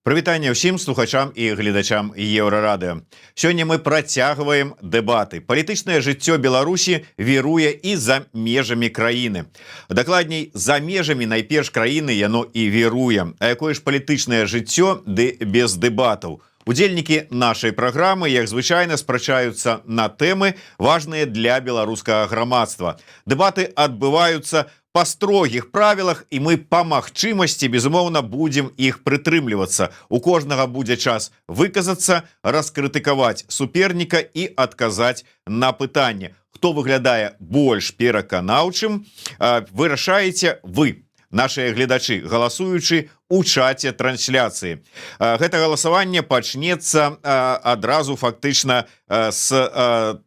Прывітанне ўсім слухачам і гледачам Еўрарадыё. Сёння мы працягваем дэбаты. Палітычнае жыццё Беларусі віруе і за межамі краіны. Дакладней, за межамі найперш краіны яно і віруе. А якое ж палітычнае жыццё ды без дэбатаў? Удзельнікі нашай праграмы, як звычайна, спрачаюцца на тэмы, важныя для беларускага грамадства. Дэбаты адбываюцца па строгіх правілах, і мы па магчымасці, безумоўна, будзем іх прытрымлівацца. У кожнага будзе час выказацца, раскрытыкаваць суперніка і адказаць на пытанне. Хто выглядае больш пераканаўчым, вырашаеце вы, нашыя гледачы, галасуючы у чаце трансляцыі. Гэта галасаванне пачнецца адразу фактычна з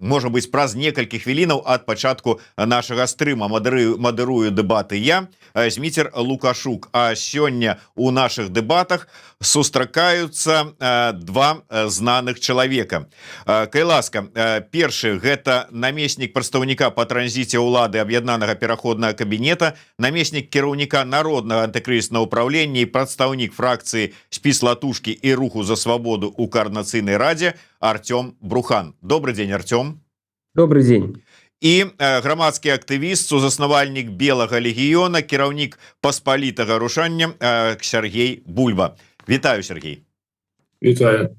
можа быць, праз некалькі хвілінаў ад пачатку нашага стрыма. Мадэрую дэбаты я, Зміцер Лукашук. А сёння у нашых дэбатах сустракаюцца два знаных чалавека. Калі ласка, першы гэта намеснік прадстаўніка па транзіце ўлады аб'яднанага пераходнага кабінета, намеснік кіраўніка народнага антыкрызіснага ўпраўлення і прадстаўнік фракцыі спіс латушкі і руху за свабоду ў Координацыйнай радзе Артём Брухан. Добрый день, Артём. Добрый день. І грамадскі актывіст, сузаснавальнік Белага легіёна, кіраўнік паспалітага рушання Сергей Бульба. Вітаю, Сергей. Вітаю.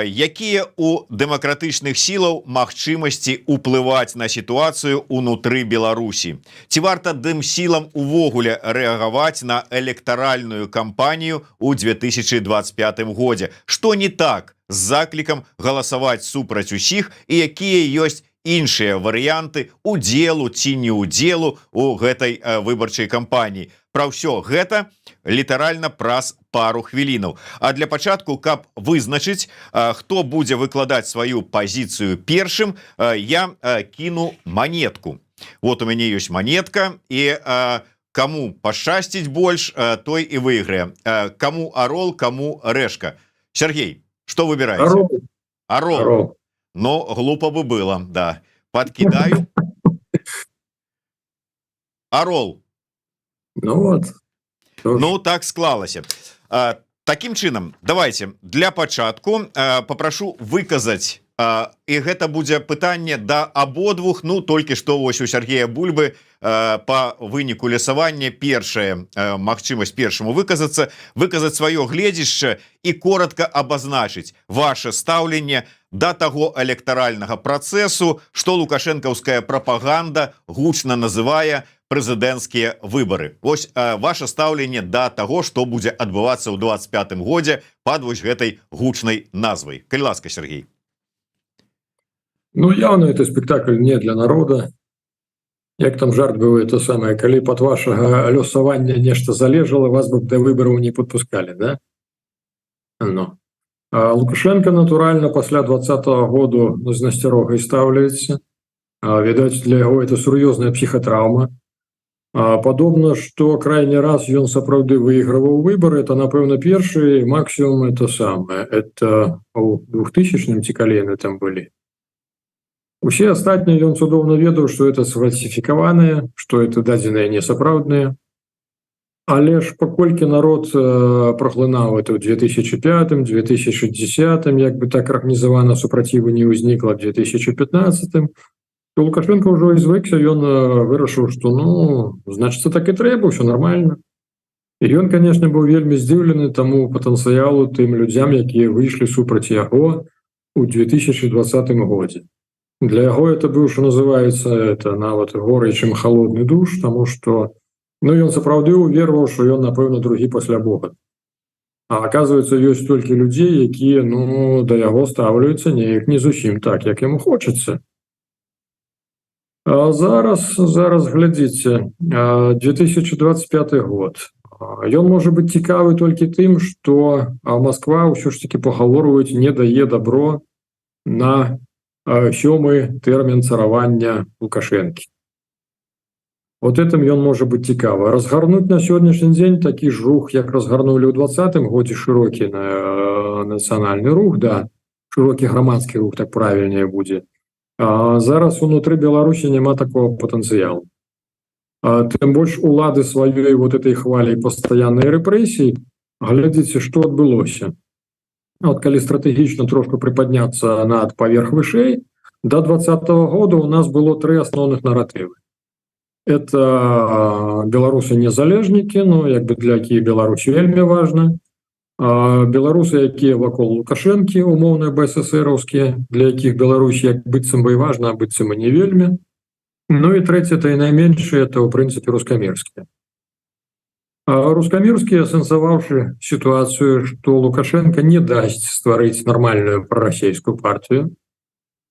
Якія у дэмакратычных сілаў магчымасці ўплываць на сітуацыю ўнутры Беларусі? Ці варта дым сілам увогуле рэагаваць на электаральную кампанію ў 2025 годзе? Што не так з заклікам галасаваць супраць усіх і якія ёсць іншыя варыянты удзелу ці не удзелу у гэтай выбарчай кампаніі? Пра ўсё гэта літаральна праз пару хвілінаў. А для пачатку, каб вызначыць, хто будзе выкладаць сваю пазіцыю першым, я кіну манетку. Вот у мяне ёсць манетка, і каму пашчасціць больш, той і выйграе. Каму арол, каму рэшка. Сергей, што выбіраеце? Арол. Но глупо бы было, да. Подкидаю. Орол. Ну вот. Ну, так склалася. Таким чынам, давайте для пачатку попрошу выказаць, і гэта будзе пытанне да абодвух, толькі што вось у Сергея Бульбы па выніку лесавання першая магчымасць першаму выказаць сваё гледзішча і коротко абазначыць ваше стаўленне да таго электаральнага працэсу, што лукашэнкаўская прапаганда гучна называе прэзідэнцкія выбары. Вось ваше стаўленне да таго, што будзе адбывацца ў 25-м годзе пад вось гэтай гучнай назвай. Калі ласка, Сергей. Явно это спектакль не для народа. Як там жарт быў, это самае, калі пад вашага лёсавання нешта залежала, вас бы да выбараў не падпускалі, да? Лукашенко, натуральна, пасля 20-го году з насцярогай стаўляецца. Відаць, для яго это сур'ёзная псіхатраўма. Падобна, што крайні раз ён сапраўды выйграваў выбары, это, напэўна, першы, максімум это самае. Это ў 2000-м ці калі яны там былі. Усе астатнія ён цудоўна ведаў, што это сфальсіфікаваныя, што это дадзеныя несапраўдныя. Але ж паколькі народ праглынаў это ў 2005-м, 2010-м, як бы так арганізавана супраціву не ўзнікла ў 2015-м, то Лукашенко ўжо і звыкся, ён вырашыў, што значыцца так і трэба, ўсё нармальна. І ён, канешне, быў вельмі здзіўлены таму патэнцыялу тым людзям, якія выйшлі супраць яго ў 2020 годзе. Для яго это быў, што называецца, это нават горай, чым халодны душ, таму што ён сапраўды уверваў, што ён, напэўна, другі пасля Бога. А аказваецца, ёсць толькі людзей, якія, да яго ставляюцца неяк не зусім так, як яму хочацца. А зараз глядзіце, 2025 год. Ён можа быць цікавы толькі тым, што Москва ўсё ж таки пагаворваюць, не дае добро на 7-й тэрмін царавання Лукашэнкі. Вот этим ён можа быць цікавы. Разгарнуць на сённяшні дзень такі ж рух, як разгарнулі ў 20-м годзе шырокі нацыянальны рух, да, шырокі грамадскі рух, так правільнее будзе. Зараз унутры Беларусі няма такого патэнцыялу. Тым больш улады сваёй вот этой хвалей пастаяннай рэпрэсій глядзіце, што адбылося. Вот калі стратэгічна трошку припадняцца над паверх вышэй, до 2020 года у нас было 3 асноўных наратывы. Это беларусы-незалежнікі, ну, як бы для якіх Беларусі вельмі важна, беларусы, якія вакол Лукашэнкі, умоўныя БССРаўскія, для якіх Беларусь як быццам бы і важна, а быццам і не вельмі. Ну і трэцяе, это і найменшыя, это ў прынцыпе рускамірскія. Рускамірскія, асэнсаваўшы сітуацыю, што Лукашенко не дасць стварыць нармальную прарасейскую партыю,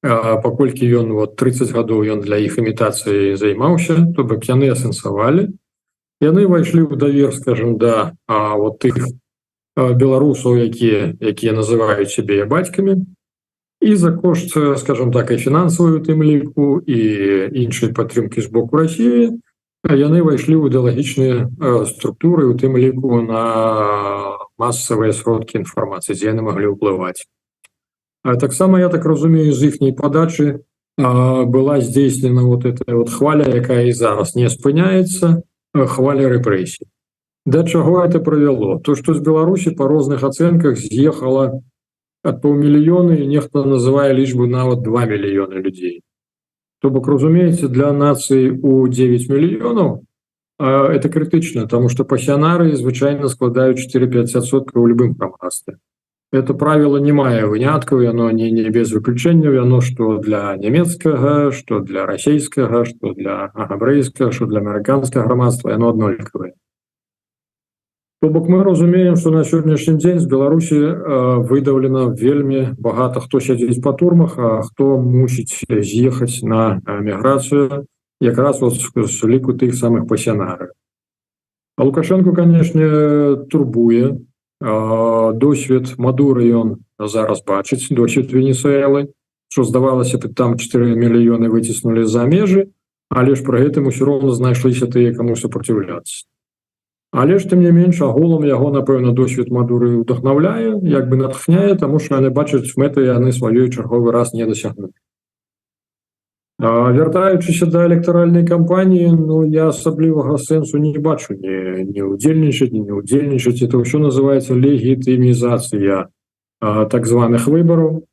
паколькі ён 30 гадоў ён для іх імітацыі займаўся, то бок яны асэнсавалі. Яны ўвайшлі ў давер, скажем, да тых беларусаў, якія называюць сябе бацькамі, і за кошт, скажем так, і фінансавую тым ліку, і іншай падтрымкі з боку Расіі, яны ўвайшлі ў ідэалагічныя структуры, у тым ліку на масавыя сродкі інфармацыі, дзе яны маглі ўплываць. Таксама, я так разумею, з іхняй падачы была здзейснена эта хваля, якая і зараз не спыняецца, хваля рэпрэсій. Да чаго это прывяло? То, што з Беларусі па розных ацэнках з'ехала ад паўмільёна, і нехта называе лічбу нават 2 мільёны людзей. То бок, разумееце, для нацыі у 9 мільёнаў это крытычна, таму што пасіянары звычайна складаюць 4-5% ў любым грамадстве. Это правило не мае выняткаў, яно не без выключэнняў, яно што для нямецкага, што для расійскага, што для габрэйскага, што для амерыканскага грамадства, яно аднолькавае. То бок мы разумеем, што на сённяшні дзень з Беларусі выдаўлена вельмі багата хто сядзіць па турмах, а хто мусіць з'ехаць на міграцыю, якраз з ліку тых самых пасіянараў. А Лукашенко, канешне, турбуе. Досвед Мадуры ён зараз бачыць, досвед Венесуэлы, што здавалася б, там 4 мільёны выціснулі за межы, але ж пры гэтым усё роўна знайшліся тыя, каму супраціўляцца. Але ж тым не менш, агулам яго, напэўна, досвед Мадуры ўдахнаўляе, як бы натхняе, таму што яны бачаць мэты, яны сваёй чарговы раз не дасягнулі. Вяртаючыся да электаральнай кампаніі, ну, я асаблівага сэнсу не бачу не ўдзельнічаць, не ўдзельнічаць. Это ўсё называецца легітымізацыя так званых выбараў.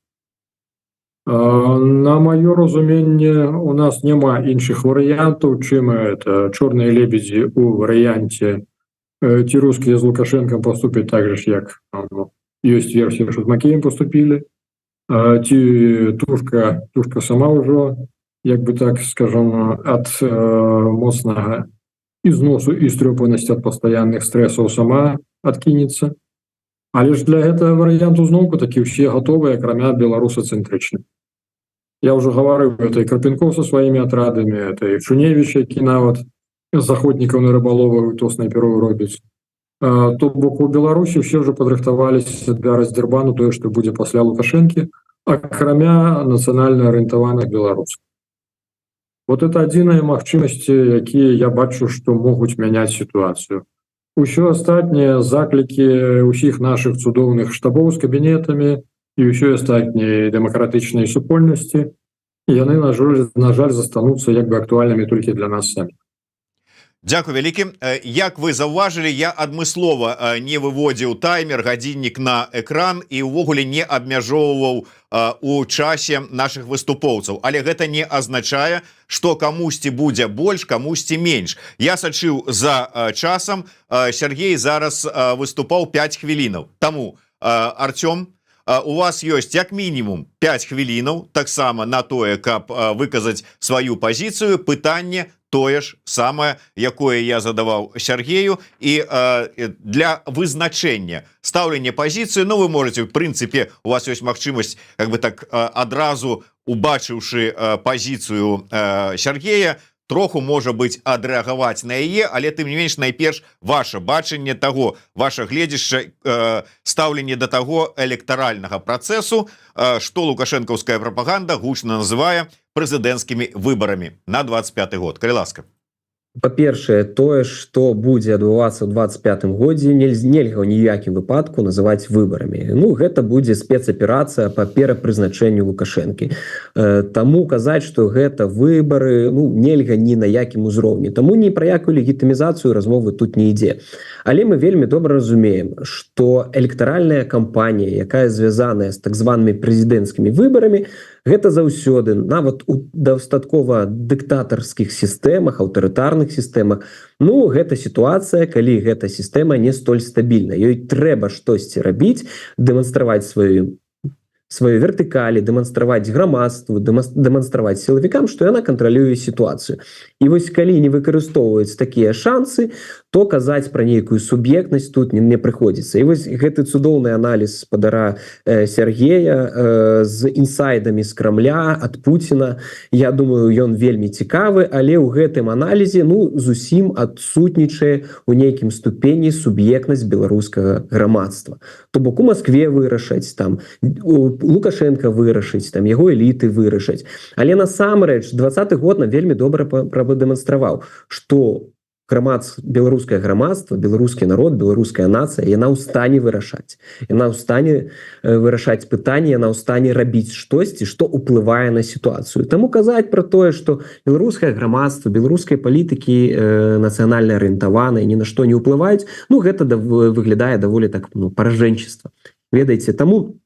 На маё разуменне, у нас няма іншых варыянтаў, чым это чорныя лебедзі ў варыянце ці рускія з Лукашэнкам паступяць так же, як ёсць версія, што з Макеем паступілі, ці тушка сама ўжо, як бы так, скажем, ад моцнага ізносу і стрёпанасці ад пастаянных стрэсаў сама адкінецца. Але ж для гэтага варыянту зноўку такі ўсе гатовыя, акрамя беларусацэнтрычных. Я ўжо гаварыў, это і Карпенков са сваімі атрадамі, это і Шуневіч, які нават заходнікаў на рыбаловы то снайпероў робіць. То бок у Беларусі ўсе ўжо падрыхтаваліся для раздзірбану тое, што будзе пасля Лукашэнкі, акрамя нацыянальна арыентаваных беларусаў. Вот это адзіныя магчымасці, якія я бачу, што могуць мяняць сітуацыю. Усё астатняе заклікі ўсіх нашых цудоўных штабоў з кабінетамі і ўсё астатняе дэмакратычнай супольнасці, яны, на жаль, застануцца як бы актуальнымі толькі для нас саміх. Дзякуй вялікі. Як вы заўважылі, я адмыслова не выводзіў таймер, гадзіннік на экран і ўвогуле не абмяжоўваў у часе наших выступоўцаў. Але гэта не азначае, што камусьці будзе больш, камусьці менш. Я сачыў за часам. Сергей зараз выступаў 5 хвілінаў. Таму, Артём, у вас ёсць як мінімум 5 хвілінаў таксама на тое, каб выказаць сваю пазіцыю. Пытанне тое ж самае, якое я задаваў Сергею, і для вызначэння стаўлення пазіцыі, ну, вы можете, в прынцыпе, у вас ёсць магчымасць, как бы так, адразу убачыўшы пазіцыю Сергея, троху, можа быць, адрэагаваць на яе, але тым не менш, найперш, ваше бачанне таго, ваше гледзішча, стаўленне да таго электаральнага працэсу, што лукашэнкаўская прапаганда гучна называе прэзідэнцкімі выбарамі на 25 год. Калі ласка. Па-першае, тое, што будзе адбывацца ў 25-м годзе, нельга ў ніякім выпадку называць выбарамі. Ну, гэта будзе спецаперацыя па перапрызначэнню Лукашэнкі. Таму казаць, што гэта выбары, ну, нельга ні на якім узроўні. Таму ні пра якую легітымізацыю размовы тут не ідзе. Але мы вельмі добра разумеем, што электаральная кампанія, якая звязаная з так званымі прэзідэнцкімі выбарамі, гэта заўсёды, нават у дастаткова дыктатарскіх сістэмах, аўтарытарных сістэмах, ну, гэта сітуацыя, калі гэта сістэма не столь стабільна. Ёй трэба штосьці рабіць, дэманстраваць сваю вертыкалі, дэманстраваць грамадству, дэманстраваць сілавікам, што яна кантралюе сітуацыю. І вось калі не выкарыстоўваюць такія шансы, то казаць пра нейкую суб'ектнасць тут не прыходзіцца. І вось гэты цудоўны аналіз спадара Сергея з інсайдамі з Крамля, ад Пуціна, я думаю, ён вельмі цікавы, але ў гэтым аналізе, ну, зусім адсутнічае ў нейкім ступені суб'ектнасць беларускага грамадства. То бок у Маскве вырашаць, там, Лукашенко вырашыць, там, яго эліты вырашаць. Але насамрэч 20-й год нам вельмі добра прадэманстраваў, што беларускае грамадства, беларускі народ, беларуская нацыя, яна ў стане вырашаць. Яна ў стане вырашаць пытанні, яна ў стане рабіць штосьці, што ўплывае на сітуацыю. Таму казаць пра тое, што беларускае грамадства, беларускія палітыкі нацыянальна арыентаваныя, ні на што не ўплываюць, ну, гэта выглядае даволі так, ну, паражэнчыства. Ведаеце, таму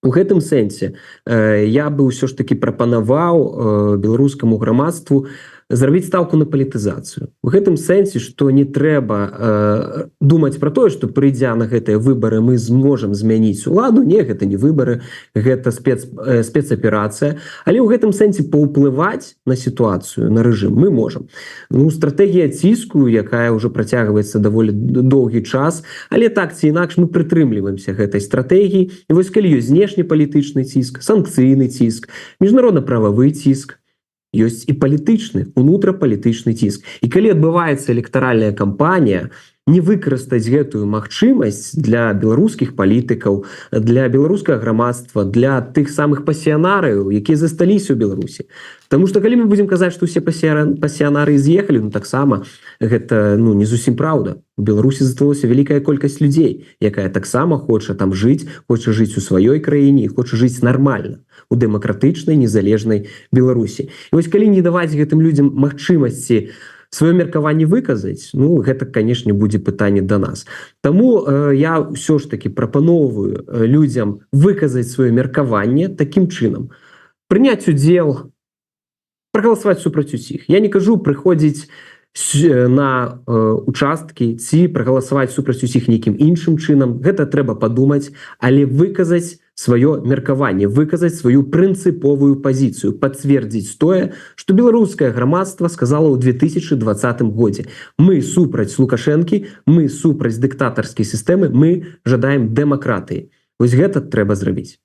у гэтым сэнсе я бы ўсё ж такі прапанаваў беларускаму грамадству зрабіць стаўку на палітызацыю. У гэтым сэнсе, што не трэба думаць пра тое, што прыйдзя на гэтыя выбары мы зможам змяніць уладу. Не, гэта не выбары, гэта спецаперацыя. Але ў гэтым сэнсе паўплываць на сітуацыю, на рэжым мы можам. Ну, стратэгія ціску, якая ўжо працягваецца даволі доўгі час, але так ці інакш мы прытрымліваемся гэтай стратэгіі. І вось калі ёсць знешнепалітычны ціск, санкцыйны ціск, міжнародна-прававы ціск, ёсць і палітычны, унутрапалітычны ціск. І калі адбываецца электаральная кампанія, не выкарыстаць гэтую магчымасць для беларускіх палітыкаў, для беларускага грамадства, для тых самых пасіянарыяў, якія засталіся ў Беларусі. Таму што калі мы будзем казаць, што ўсе пасіянары з'ехалі, ну таксама гэта, ну, не зусім праўда. У Беларусі засталося вялікая колькасць людзей, якая таксама хоча там жыць, хоча жыць у сваёй краіне і хоча жыць нармальна у дэмакратычнай, незалежнай Беларусі. І вось калі не даваць гэтым людзям магчымасці сваё меркаванне выказаць, ну, гэта, канешне, будзе пытанне да нас. Таму я ўсё ж такі прапаноўваю людзям выказаць сваё меркаванне такім чынам. Прыняць удзел, прагаласаваць супраць усіх. Я не кажу прыходзіць на участкі ці прагаласаваць супраць усіх нейкім іншым чынам. Гэта трэба падумаць, але выказаць сваё меркаванне, выказаць сваю прынцыповую пазіцыю, пацвердзіць тое, што беларускае грамадства сказала ў 2020 годзе. Мы супраць Лукашэнкі, мы супраць дыктатарскай сістэмы, мы жадаем дэмакратыі. Вось гэта трэба зрабіць.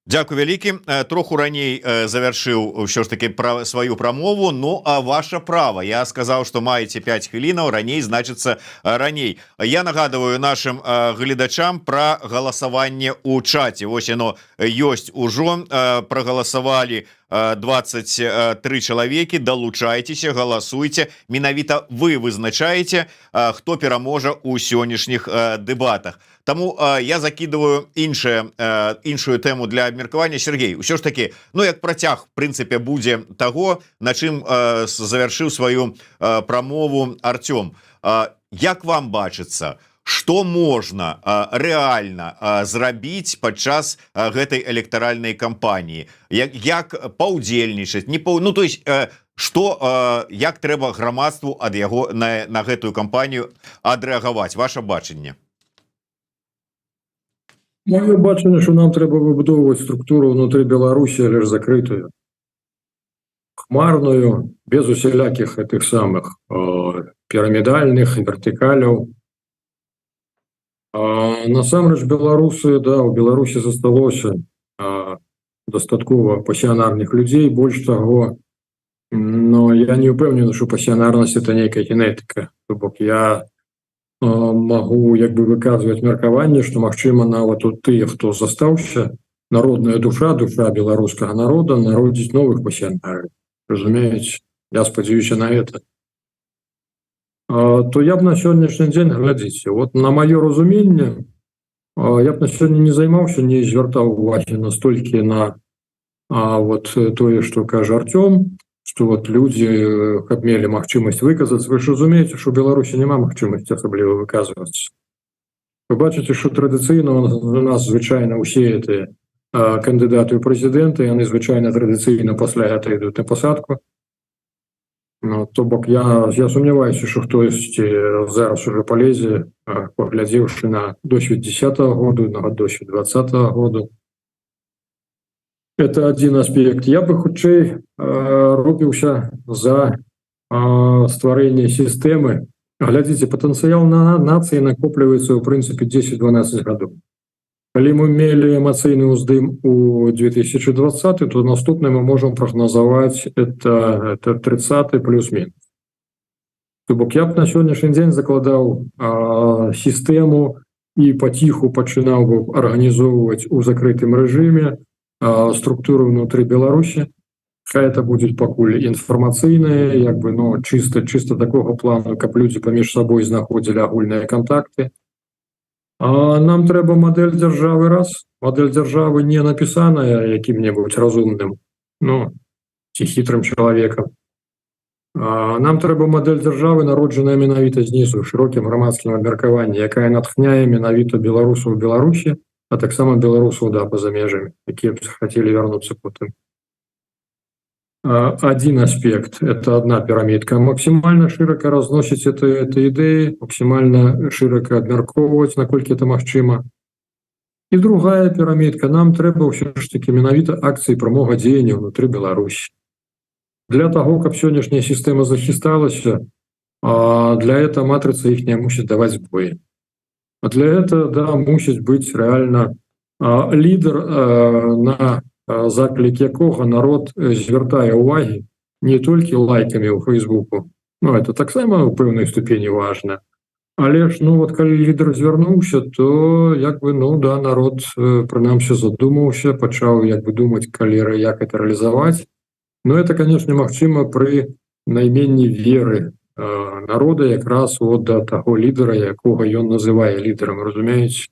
Дзякуй вялікі. Троху раней завяршыў ўсё ж таки сваю прамову. Ну, а ваша права. Я сказаў, што маеце 5 хвілінаў, раней значыцца раней. Я нагадываю нашим гледачам пра галасаванне ў чаце. Вось яно ёсць ужо, прагаласавалі 23 чалавекі. Далучайцеся, галасуйце. Менавіта вы вызначаеце, хто пераможа ў сённяшніх дэбатах. Таму я закидываю іншую тэму для абмеркавання. Сергей, ўсё ж таки, ну, як працяг, в прынцыпе, будзе таго, на чым завяршыў сваю прамову Артём. Як вам бачыцца, што можна рэальна зрабіць падчас гэтай электаральнай кампаніі? Як паўдзельнічаць? Ну, то есть, як трэба грамадству ад яго на гэтую кампанію адрэагаваць? Ваша бачанне? Моё бачанне, што нам трэба выбудоўваць структуру ўнутры Беларусі, але ж закрытую, хмарную, без усялякіх гэтых самых пірамідальных вертыкаляў. Насамрэч беларусы, да, у Беларусі засталося дастаткова пасіянарных людзей, больш таго, но я не ўпэўнены, што пасіянарнасць это нейкая генетыка. То бок я магу як бы выказваць меркаванне, што магчыма нават у тыя, хто застаўся, народная душа беларускага народа народзіць новых пасіянараў. Разумееце, я спадзяюся на это. то я б на сённяшні дзень, глядзіце, вот на маё разуменне, я б на сёння не займаўся, не звяртаў увагі настолькі на вот тое, што кажа Артём, што вот людзі каб мелі магчымасць выказацца. Вы ж разумееце, што ў Беларусі няма магчымасці асабліва выказвацца. Вы бачыце, што традыцыйна у нас звычайна ўсе гэтыя кандыдаты ў прэзідэнты, яны звычайна традыцыйна пасля гэта ідуць на пасадку. Ну, то бок я сумняваюся, што хтосьці зараз уже полезе, паглядзеўшы на досвед 10-го году, на досвед 20-го году. Это один аспект. Я бы хутчэй рупіўся за стварэнне сістэмы. Глядзіце, патэнцыял на нацыі накопліваецца ў прынцыпе 10-12 гадоў. Калі мы мелі эмацыйны ўздым у 2020, то наступны мы можам прагназаваць это 30 плюс-мінус. То бок я б на сённяшні дзень закладаў сістэму і паціху пачынаў бы арганізоўваць у закрытым рэжыме структуру внутры Беларусі. Хай это будзе пакуль інфармацыйнае, як бы, ну, чыста такога плану, каб людзі паміж сабой знаходзілі агульныя кантакты. Нам трэба мадэль дзяржавы раз. Мадэль дзяржавы не напісаная якім-небудзь разумным, ну, ці хітрым чалавекам. Нам трэба мадэль дзяржавы, народжаная менавіта знізу, шырокім грамадскім абмеркаванні, якая натхняе менавіта беларусаў у Беларусі, а таксама беларусаў па-за межамі, якія б хацелі вярнуцца потым. Один аспект – это одна пирамидка. Максимально широко разносить это идеи, максимально широко обмярковывать, наколькі это магчыма. И другая пирамидка. Нам трэба ўсё ж таки менавіта акции прамога дзеяння внутри Беларуси. Для того, каб сённяшняя система захисталася, для этого матрица их не мусит давать сбои. А для этого, да, мусит быть реально лидер на заклік якога народ звяртае ўвагі не толькі лайкамі ў Фейсбуку, ну, это таксама ў пэўнай ступені важна, але ж, ну, вот калі лідар звярнуўся, то як бы, ну, да, народ прынамсі задумаўся, пачаў як бы думаць, калі як это рэалізаваць. Но это, конечно, магчыма пры найменні веры народа якраз вот да таго лідара, якога ён называе лідарам, разумееце?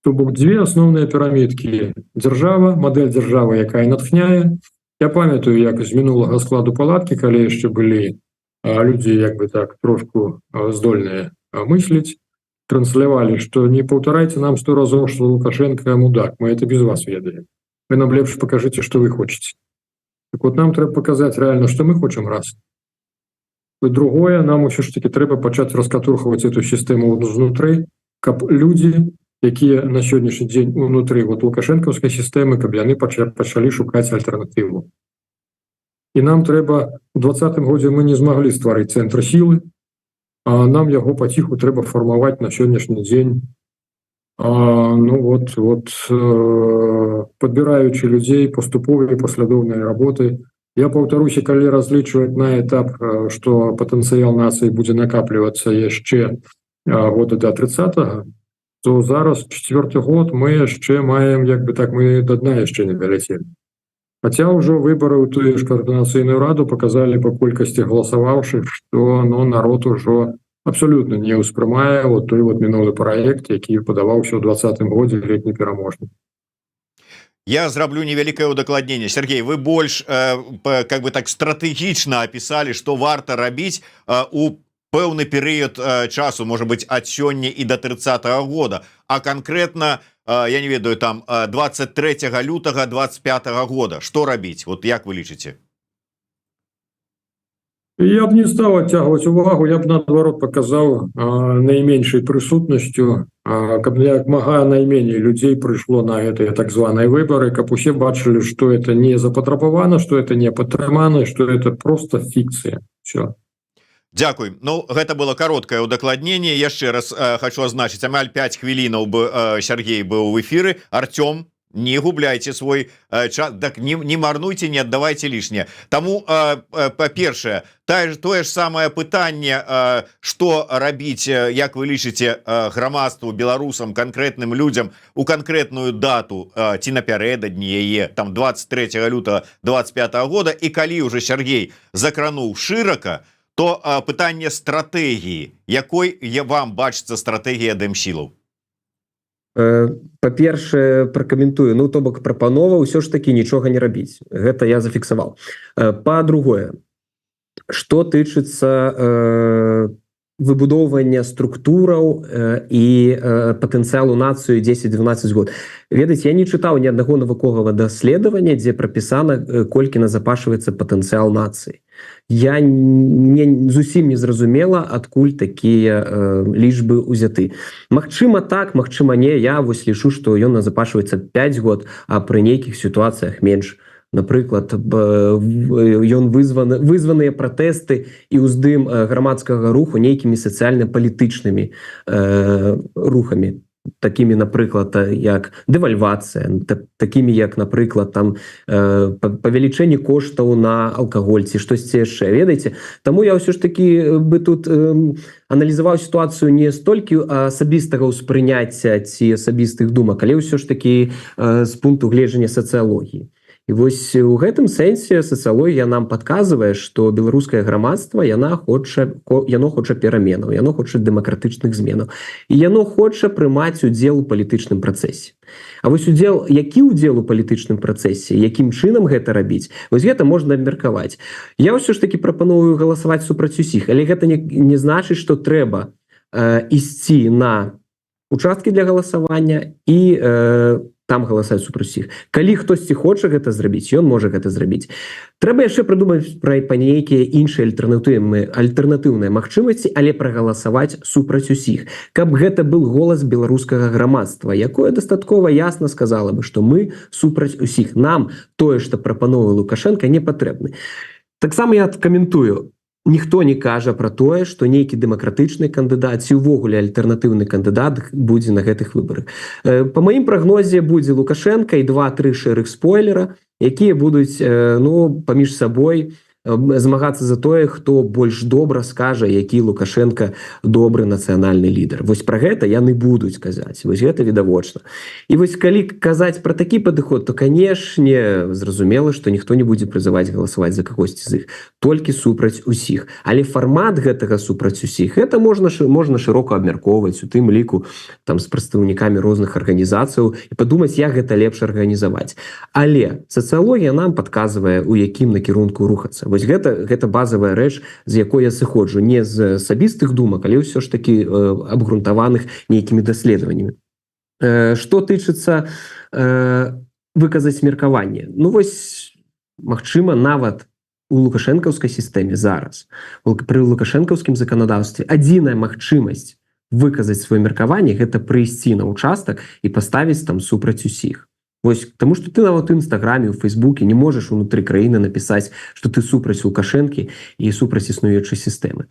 То бок две асноўныя пірамідкі. Дзяржава, мадэль дзяржавы, якая натхняе. Я памятаю, як з мінулага складу палаткі, калі яшчэ былі людзі, як бы так, трошку здольныя мысліць, транслявалі, што не паўтарайце нам 100 разоў, што Лукашенко мудак, мы это без вас ведаем. Вы нам лепш пакажыце, што вы хочаце. Так вот, нам трэба паказаць рэальна, што мы хочам раз. І другое, нам усё ж таки трэба пачаць раскатурхаваць эту сістэму знутры, каб людзі, якія на сённяшні дзень унутры вот лукашэнкаўскай сістэмы, каб яны пачалі шукаць альтэрнатыву. І нам трэба, у 2020 годзе мы не змаглі стварыць цэнтр сілы, а нам яго паціху трэба фармаваць на сённяшні дзень, ну вот, падбіраючы людзей, паступовай паслядоўнай работы. Я паўтаруся, калі разлічваць на этап, што патэнцыял нацыі будзе накаплівацца яшчэ года да 30-го, то зараз 4-й год мы яшчэ маем, як бы так, мы да дна яшчэ не даляцелі. Хаця ўжо выбары ў тую ж каардынацыйную раду паказалі па колькасці галасаваўшых, што, ну, народ ужо абсолютно не ўспрымае вот той вот мінулы праект, які падаваўся ў 2020 годзе летні пераможны. Я зраблю невялікае удакладненне. Сергей, вы больш как бы так стратэгічна апісалі, што варта рабіць у пэўны перыяд часу, можа быть, ад сёння і до 30-го года, а конкретно, я не ведаю, там 23 лютага 25-го года. Што рабіць? Вот як вы лічыце? Я б не стал оттягивать увагу, я б наоборот показал наименьшей присутностью, каб як мага найменей людей пришло на гэтые так званые выборы, каб усе бачили, что это не запатрабавана, что это не падтрымана, что это просто фикция. Все. Дзякуй. Ну, гэта было кароткае удакладненне. Яшчэ раз хочу азначыць, амаль 5 хвілінаў Сергей быў у эфіры. Артём, не губляйте свой час, так не марнуйте, не аддавайте лишнее. Таму, па-першае, тое ж самае пытанне, што рабіць, як вы лічыце, грамадству, беларусам, канкрэтным людзям у канкрэтную дату ці напярэдадні яе, там 23 лютага 25 года, і калі уже Сергей закрануў шырака, то пытанне стратэгіі, якой вам бачыцца стратэгія дэмсілаў? Па-першае, пракаментую, ну то бок прапанова ўсё ж такі нічога не рабіць, гэта я зафіксаваў. Па-другое, што тычыцца выбудоўвання структураў і патэнцыялу нацыю 10-12 год. Ведаеце, я не чытаў ні аднаго навуковага даследавання, дзе прапісана, колькі назапашваецца патэнцыял нацыі. Я зусім не зразумела, адкуль такія лічбы ўзяты. Магчыма так, магчыма не, я вось лічу, што ён назапашваецца 5 год, а пры нейкіх сітуацыях менш. Напрыклад, ён вызваныя пратэсты і ўздым грамадскага руху нейкімі сацыяльна-палітычнымі рухамі, такімі, напрыклад, як дэвальвацыя, такімі як, напрыклад, там павелічэнне коштаў на алкаголь ці штосьці яшчэ, ведаеце? Таму я ўсё ж такі бы тут аналізаваў сітуацыю не столькі асабістага ўспрыняцця ці асабістых думак, але ўсё ж такі з пункту гледжання сацыялогіі. І вось у гэтым сэнсе сацыялогія нам падказвае, што беларускае грамадства яно хоча пераменаў, яно хоча дэмакратычных зменаў. І яно хоча прымаць удзел у палітычным працэсе. А вось які удзел у палітычным працэсе, якім чынам гэта рабіць, вось гэта можна абмеркаваць. Я ўсё ж такі прапаную галасаваць супраць усіх, але гэта не значыць, што трэба ісці на участкі для галасавання і там галасаць супраць усіх. Калі хтосьці хоча гэта зрабіць, ён можа гэта зрабіць. Трэба яшчэ прыдумаць пра нейкія іншыя альтэрнатыўныя магчымасці, але прагаласаваць супраць усіх. Каб гэта быў голас беларускага грамадства, якое дастаткова ясна сказала бы, што мы супраць усіх. Нам тое, што прапановвае Лукашенко, не патрэбны. Таксама я каментую. Ніхто не кажа пра тое, што нейкі дэмакратычны кандыдат ці ўвогуле альтэрнатыўны кандыдат будзе на гэтых выбарах. Па маім прагнозе будзе Лукашенко і 2-3 шэрых спойлера, якія будуць паміж сабой змагацца за тое, хто больш добра скажа, які Лукашенко добры нацыянальны лідар. Вось пра гэта яны будуць казаць. Вось гэта відавочна. І вось калі казаць пра такі падыход, то, канешне, зразумела, што ніхто не будзе прызываць галасаваць за кагосьці з іх. Толькі супраць усіх. Але фармат гэтага супраць усіх, гэта можна шырока абмяркоўваць, у тым ліку там з прадстаўнікамі розных арганізацыяў і падумаць, як гэта лепш арганізаваць. Але сацыялогія нам падказвае, у якім накірунку рухацца. Вось гэта базавая рэч, з якой я сыходжу не з асабістых думак, але ўсё ж такі абгрунтаваных нейкімі даследаваннямі. Што тычыцца выказаць меркаванне. Ну вось, магчыма, нават у лукашэнкаўскай сістэме зараз, пры лукашэнкаўскім заканадаўстве адзіная магчымасць выказаць сваё меркаванне — гэта прыйсці на участак і паставіць там супраць усіх. Вось, таму што ты нават у Інстаграме, у Фейсбуке не можаш унутры краіны напісаць, што ты супраць Лукашэнкі і супраць існуючай сістэмы.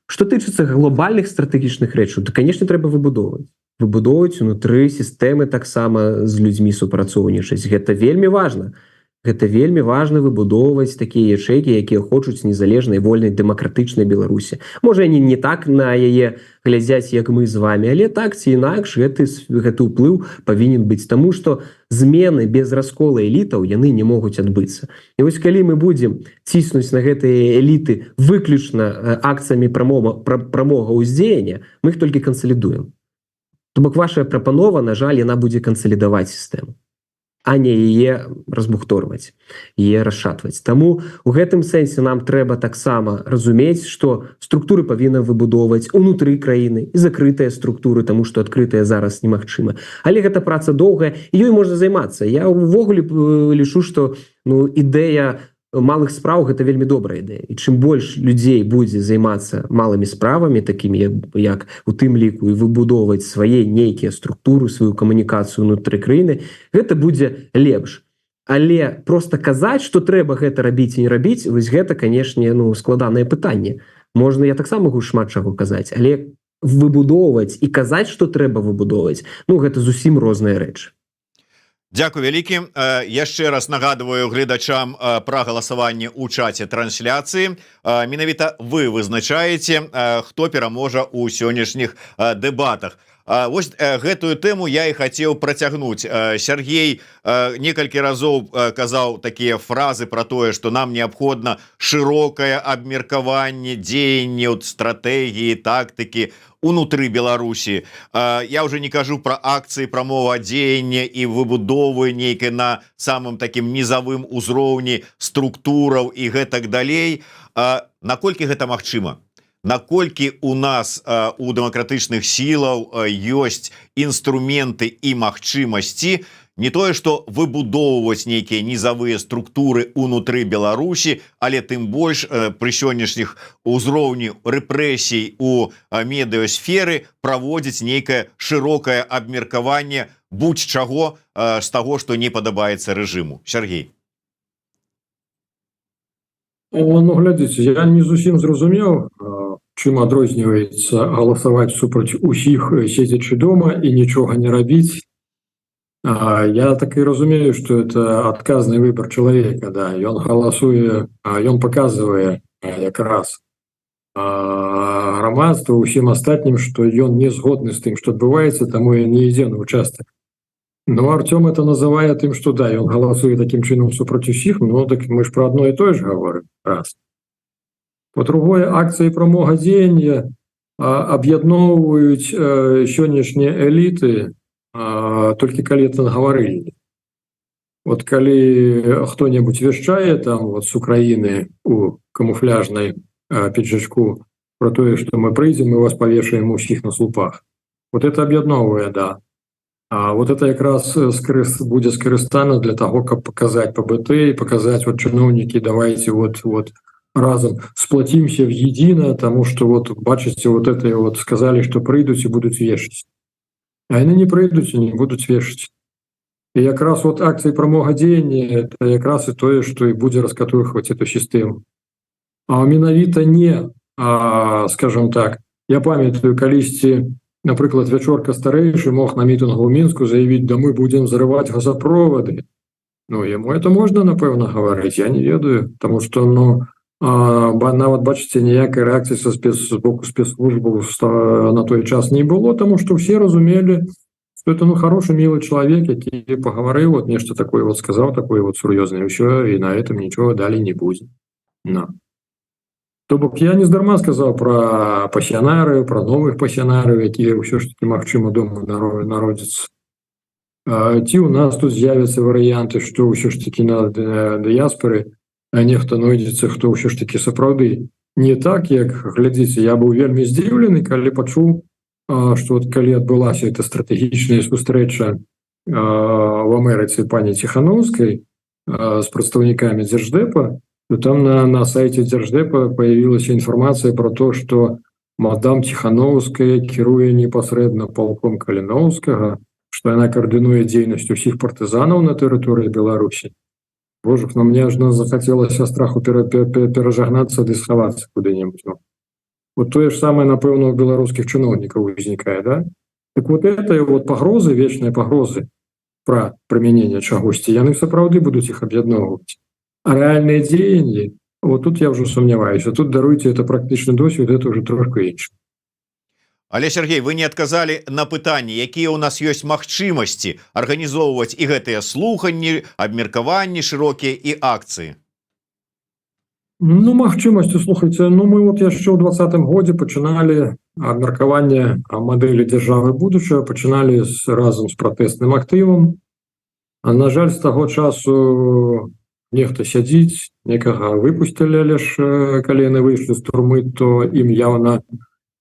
Што тычыцца глобальных стратэгічных рэчаў, то, канешне, трэба выбудоўваць. Выбудоўваць унутры сістэмы таксама з людзьмі супрацоўнічаць. Гэта вельмі важна. Гэта вельмі важна выбудоўваць такія ячэйкі, якія хочуць незалежнай, вольнай, дэмакратычнай Беларусі. Можа, яны не так на яе глядзяць, як мы з вами, але так ці інакш гэты ўплыў павінен быць. Таму што змены без раскола элітаў яны не могуць адбыцца. І вось калі мы будзем ціснуць на гэтыя эліты выключна акцыямі прамога ўздзеяння, мы іх толькі кансалідуем. То бок ваша прапанова, на жаль, яна будзе кансалідаваць сістэму, а не яе разбухторваць, яе расшатваць. Таму у гэтым сэнсе нам трэба таксама разумець, што структуры павінны выбудоўваць унутры краіны і закрытыя структуры, таму што адкрытыя зараз немагчыма. Але гэта праца доўгая, і ёй можна займацца. Я ўвогуле лічу, што ідэя малых спраў — гэта вельмі добрая ідэя. І чым больш людзей будзе займацца малымі справамі, такімі як у тым ліку, і выбудоўваць свае нейкія структуры, сваю камунікацыю ўнутры краіны, гэта будзе лепш. Але проста казаць, што трэба гэта рабіць і не рабіць, вось гэта, канешне, складанае пытанне. Можна, я таксама магу шмат чаго казаць, але выбудоўваць і казаць, што трэба выбудоўваць, гэта зусім розныя рэчы. Дзякуй вялікі. Яшчэ раз нагадываю гледачам пра галасаванне ў чаце трансляцыі. Менавіта вы вызначаеце, хто пераможа ў сённяшніх дэбатах. Вось гэтую тэму я і хацеў працягнуць. Сергей некалькі разоў казаў такія фразы про тое, што нам неабходна шырокае абмеркаванне дзеянняў, стратэгіі, тактыкі унутры Беларусі. Я уже не кажу про акцыі прамовадзеяння і выбудовы нейкай на самым таким нізавым узроўні структураў і гэтак далей. Наколькі гэта магчыма? Наколькі у нас у дэмакратычных сілаў ёсць інструменты і магчымасці не тое, што выбудоўваць нейкія нізавыя структуры унутры Беларусі, але тым больш пры сённяшніх узроўні рэпрэсій у медыасферы праводзіць нейкае шырокае абмеркаванне будь-чаго з таго, што не падабаецца рэжыму. Сергей. Ну, глядзіце, я не зусім зразумеў, чым адрозніваецца галасаваць супраць усіх, седзячы дома і нічога не рабіць. Я так і разумею, што это адказны выбар чалавека, да. Ён галасуе, ён паказвае якраз грамадству, усім астатнім, што ён не згодны з тым, што адбываецца, таму ён не ідзе на участак. Ну, Артём это называе тым, што да, ён галасуе такім чынам супраць усіх, ну, так мы ж пра адно і тое ж гаворым. Раз. По-другое, акцыі прамовадзеяння аб'ядноўваюць сённяшнія эліты толькі калі это гаварылі. Вот калі хто-небудзь вяшчае там вот з Украіны у камуфляжнай піджачку про тое, што мы прыйдзем і вас павешаем усіх на слупах. Вот это аб'ядноўвае, да. А вот это якраз будзе скарыстана для таго, каб паказаць ПБТ і паказаць вот чыноўнікі, давайте вот разом сплотимся в едино, тому что вот бачите, вот это вот сказали, что придут и будут вешать. А они не придут и не будут вешать. И как раз вот акции промовадзеяння это как раз и то, что и будет раскатывать эту систему. А менавіта не, скажем так, я памятаю, калісьці, напрыклад, Вячорка старэйшы мог на мітынгу ў Мінску заявіць, да мы будем взрывать газопроводы. Ну, ему это можно, напэўна, гаварыць, я не ведаю, потому что, ну, нават бачыце, ніякай рэакцыі з боку спецслужбаў на той час не было, тому что все разумелі, что это, ну, хороший, милый человек, які пагаварыў, вот нешта такое вот сказаў, такое вот сур'ёзнае, ўсё, і на этом нічого далей не будзе. No. То бок я не здарма сказаў пра пасіянарыў, пра новых пасіянарыў, якія ўсё ж таки магчыма дома народзяцца. Ці у нас тут з'явяцца варыянты, што ўсё ж таки на дыяспоры нехта нойдзецца, хто ўсё ж таки сапраўды не так, як, глядзіце, я быў вельмі здзіўлены, калі пачуў, што вот калі адбылася эта стратэгічная сустрэча в Амерыцы пані Ціхановскай з прадстаўнікамі Дзярждэпа, то там на сайте Дзярждэпа появілася інфармацыя про то, што мадам Ціхановская кіруе непасрэдна полком Каліноўскага, што яна каардынуе дзейнасць усіх партызанаў на тэрыторыі Беларусі. Боже, но мне аж захацелася страху перажагнацца ды схавацца куды-небудзь. Вот тое ж самае, напэўна, у беларускіх чыноўнікаў узнікае, да? Так вот это вот пагрозы, вечныя пагрозы пра прымяненне чагосьці, яны сапраўды будуць іх аб'ядноўваць. А рэальныя дзеянні, вот тут я ўжо сумняваюся, тут, даруйце, это практычны досвед, это ўжо трошку інша. Але, Сергей, вы не адказалі на пытанне, якія ў нас ёсць магчымасці арганізоўваць і гэтыя слуханні, абмеркаванні шырокія і акцыі? Ну, магчымасці, слухайце, ну мы вот яшчэ ў 2020 годзе пачыналі абмеркаванне мадэлі дзяржавы будучага, пачыналі разам з пратэсным актывам. А, на жаль, з таго часу нехта сядзіць, некага выпусцілі, але ж калі яны выйшлі з турмы, то ім явна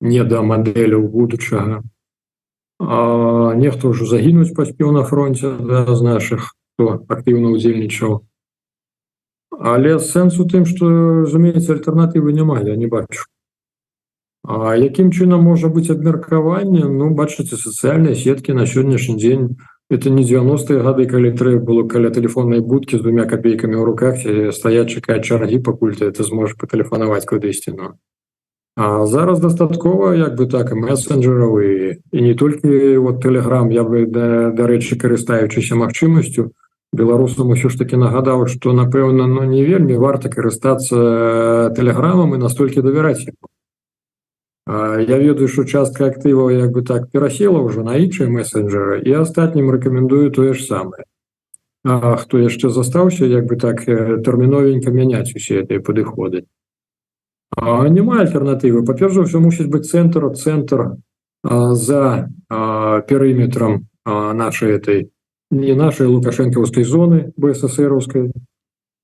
не да мадэляў будучага. Нехта ўжо загінуць паспеў на фронте, да, з нашых, хто актыўна ўдзельнічаў. Але сэнс у тым, што, разумеецца, альтэрнатывы няма, я не бачу. А якім чынам можа быць абмеркаванне? Ну, бачыце, сацыяльныя сеткі на сённяшні дзень, это не 90-е гады, калі трэба было каля тэлефоннай будкі з 2 копейкамі ў руках стаяць, чакаць чаргі, пакуль ты зможаш патэлефанаваць кудысьці, ну. А зараз дастаткова, як бы так, мессенджераў і не толькі вот Telegram, я бы, да рэчы, карыстаючыся магчымасцю, беларусам усё ж таки нагадаў, што, напэўна, ну, не вельмі варта карыстацца Телеграмам і настолькі давяраць яму. Я ведаю, что частка активов як бы так перасела уже на іншыя мессенджеры, і астатнім рэкамендую тое ж самае. А хто яшчэ застаўся, як бы так тэрміновенька мяняць усе гэтыя падыходы. Няма альтэрнатывы. Па-перш за ўсё, мусіць быць цэнтр за перыметрам нашай этой, не нашай лукашэнкаўскай зоны БССРаўскай,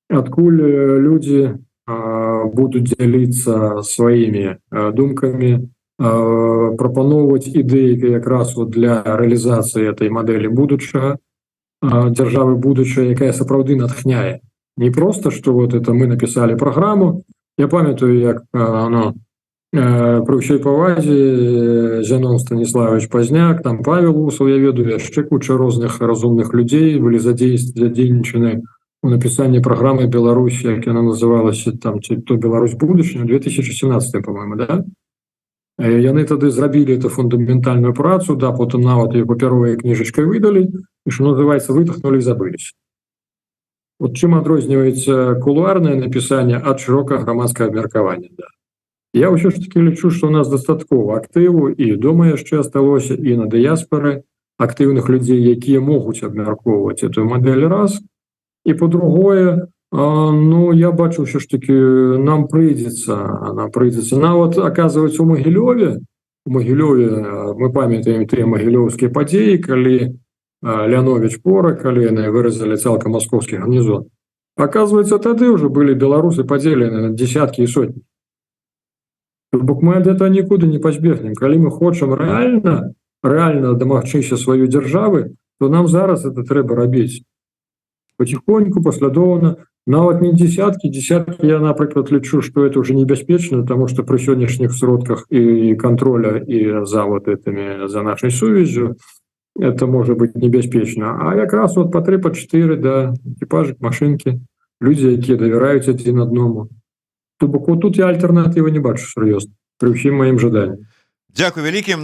адкуль людзі будуць дзяліцца сваімі думкамі, прапаноўваць ідэі якраз для рэалізацыі этой мадэлі будучага, дзяржавы будучай, якая сапраўды натхняе. Не просто, што вот это мы напісалі праграму. Я памятаю, як пры ўсёй павазе Зянон Станіславович Пазняк, там Павел Усаў, я ведаю, яшчэ куча розных разумных людзей былі задзейнічаны у напісанні праграмы Беларусь, як яна называлася, там, ці то Беларусь будучыня, 2017, по-моему, да? Яны тады зрабілі эту фундаментальную працу, да, потым нават і папяровай кніжачкай выдалі, і, што называецца, выдохнулі і забыліся. Вот чым адрозніваецца кулуарнае напісанне ад шырокага грамадскага абмеркавання, да. Я ўсё ж таки лічу, што у нас дастаткова актыву, і дома яшчэ асталося, і на дыяспары актыўных людзей, якія могуць абмяркоўваць эту мадэль раз, і по-другое, я бачу ўсё ж таки, нам прыйдзецца, нават, оказывается, у Магілёве мы памятаем тыя магілёўскія падзеі, калі Лянович Пора, калі яны выразалі цалкам маскоўскі гарнізон. Оказывается, тады ўжо былі беларусы падзелены на десяткі і сотні. Бок мы ад этого нікуды не пазбегнем. Калі мы хочам рэальна дамагчыся сваёй дзяржавы, то нам зараз это трэба рабіць. Потихоньку, послідовно, нават не десятки, я, напрыклад, лічу, что это уже небяспечна, потому что при сённяшніх сродках и контроля и за вот этими, за нашей сувязью, это может быть небяспечна. А якраз вот по 3, по 4, да, экипажик, машинки, люди, якія давяраюць адзін адному. То бок вот тут я альтэрнатывы не бачу сур'ёзна, при ўсім маім жаданні. Дзякуй вялікім.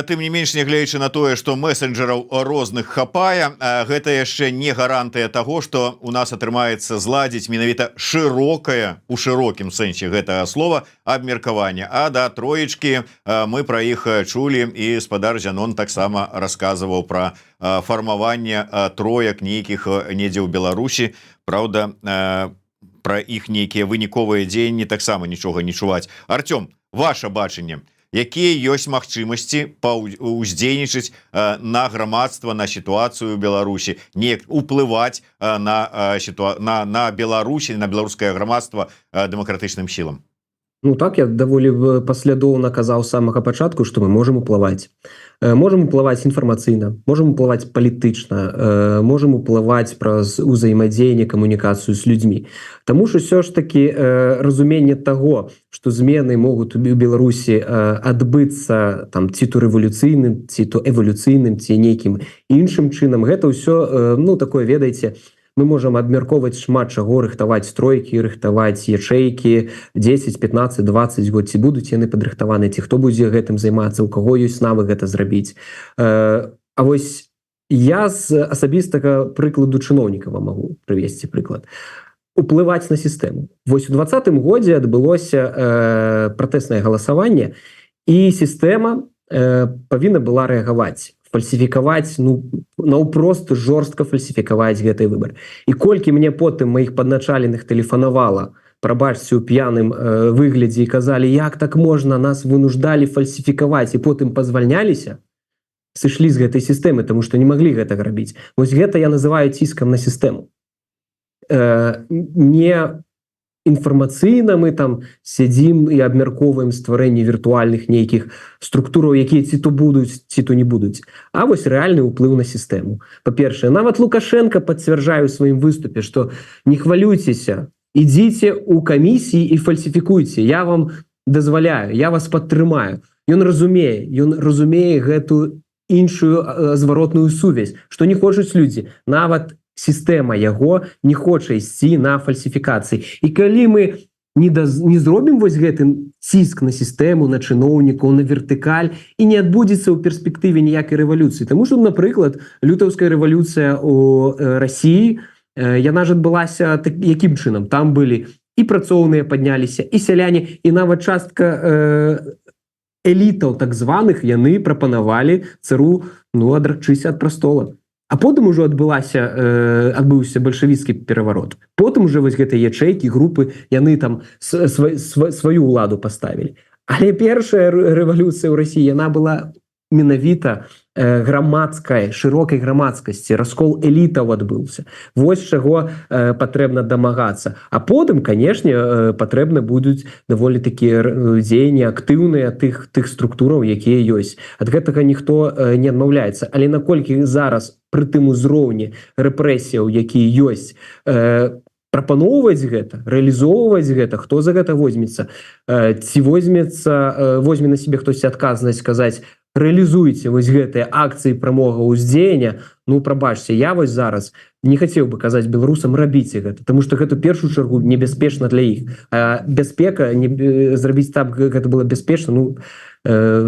Тым не менш, нягледзячы на тое, што месенджераў розных хапае, гэта яшчэ не гарантыя таго, што у нас атрымаецца зладзіць менавіта шырокае, у шырокім сэнсе гэтага слова, абмеркаванне. А да троечкі мы пра іх чулі, і спадар Зянон таксама расказваў пра фармаванне троек нейкіх недзе ў Беларусі. Праўда, пра іх нейкія выніковыя дзеянні таксама нічога не чуваць. Артём, ваше бачанне, якія ёсць магчымасці уздзейнічаць на грамадства, на сітуацыю ў Беларусі, неяк уплываць на Беларусі, на беларускае грамадства дэмакратычным сілам? Так, я даволі паслядоўна казаў з самага пачатку, што мы можам уплываць. Можам уплываць інфармацыйна, можам уплываць палітычна, можам уплываць праз узаемадзеянне, камунікацыю з людзьмі. Таму ж усё ж такі разуменне таго, што змены могуць у Беларусі адбыцца ці то рэвалюцыйным, ці то эвалюцыйным, ці нейкім іншым чынам, гэта ўсё, такое, ведаеце, мы можам абмяркоўваць шмат чаго, рыхтаваць стройкі, рыхтаваць ячэйкі, 10, 15, 20 год, ці будуць яны падрыхтаваны, ці хто будзе гэтым займацца, у каго ёсць навык гэта зрабіць. А вось я з асабістага прыкладу чыноўніка вам магу прывесці прыклад. Уплываць на сістэму. Вось у 2020 годзе адбылося пратэснае галасаванне, і сістэма павінна была рэагаваць, фальсіфікаваць, наўпрост жорстка фальсіфікаваць гэты выбар. І колькі мне потым маіх падначаленых тэлефанавала, прабачце, у п'яным выглядзе, і казалі, як так можна, нас вынуждалі фальсіфікаваць, і потым пазвальняліся, сышлі з гэтай сістэмы, таму што не маглі гэтага рабіць. Вось гэта я называю ціскам на сістэму. Не інфармацыйна мы там сядзім і абмяркоўваем стварэнне віртуальных нейкіх структураў, якія ці то будуць, ці то не будуць, а вось рэальны ўплыў на сістэму. Па-першае, нават Лукашенко пацвярджае ў сваім выступе, што не хвалюйцеся, ідзіце ў камісіі і фальсіфікуйце, я вам дазваляю, я вас падтрымаю. Ён разумее гэтую іншую зваротную сувязь, што не хочуць людзі, нават сістэма яго не хоча ісці на фальсіфікацыі. І калі мы не зробім вось гэты ціск на сістэму, на чыноўнікаў, на вертыкаль, і не адбудзецца ў перспектыве ніякай рэвалюцыі. Таму што, напрыклад, лютаўская рэвалюцыя ў Расіі, яна ж адбылася якім чынам? Там былі і працоўныя падняліся, і сяляне, і нават частка элітаў так званых яны прапанавалі цару адракчыся ад прастола. А потым ужо адбыўся бальшавіцкі пераварот. Потым уже вось гэтыя ячэйкі, групы, яны там сваю ўладу паставілі. Але першая рэвалюцыя ў Расіі, яна была менавіта грамадскай, шырокай грамадскасці, раскол элітаў адбыўся. Вось чаго патрэбна дамагацца. А потым, канешне, патрэбна будуць даволі такія дзеянні актыўныя тых структураў, якія ёсць. Ад гэтага ніхто не адмаўляецца. Але наколькі зараз пры тым узроўні рэпрэсіяў, якія ёсць, прапаноўваць гэта, рэалізоўваць гэта, хто за гэта возьмецца, ці возьме на себе хтосьці адказнасць сказаць: рэалізуйце вось гэтыя акцыі прамога ўздзеяння. Прабачце, я вось зараз не хацеў бы казаць беларусам: рабіце гэта, таму што гэта ў першую чаргу небяспечна для іх. Бяспека, зрабіць так, гэта было бяспечна,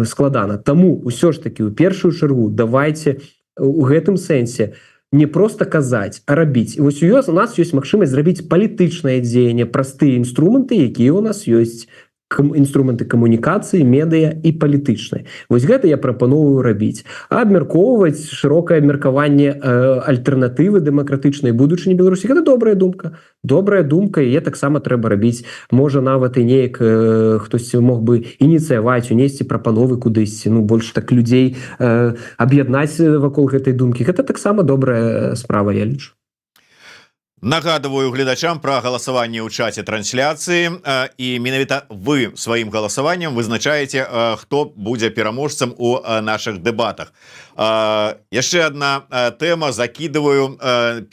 складана. Таму ўсё ж такі ў першую чаргу давайце у гэтым сэнсе не проста казаць, а рабіць. І вось у нас ёсць магчымасць зрабіць палітычнае дзеянне праз тыя інструменты, якія ў нас ёсць. Інструменты камунікацыі, медыа і палітычнай. Вось гэта я прапаноўваю рабіць. А абмяркоўваць шырокае абмеркаванне альтэрнатывы дэмакратычнай будучыні Беларусі — гэта добрая думка. Добрая думка, і таксама трэба рабіць. Можа, нават і неяк хтосьці мог бы ініцыяваць, унесці прапановы кудысьці, больш так людзей аб'яднаць вакол гэтай думкі. Гэта таксама добрая справа, я лічу. Нагадываю гледачам пра галасаванне ў чаце трансляцыі, і менавіта вы сваім галасаваннем вызначаеце, хто будзе пераможцам у нашых дэбатах. Яшчэ адна тэма, закидываю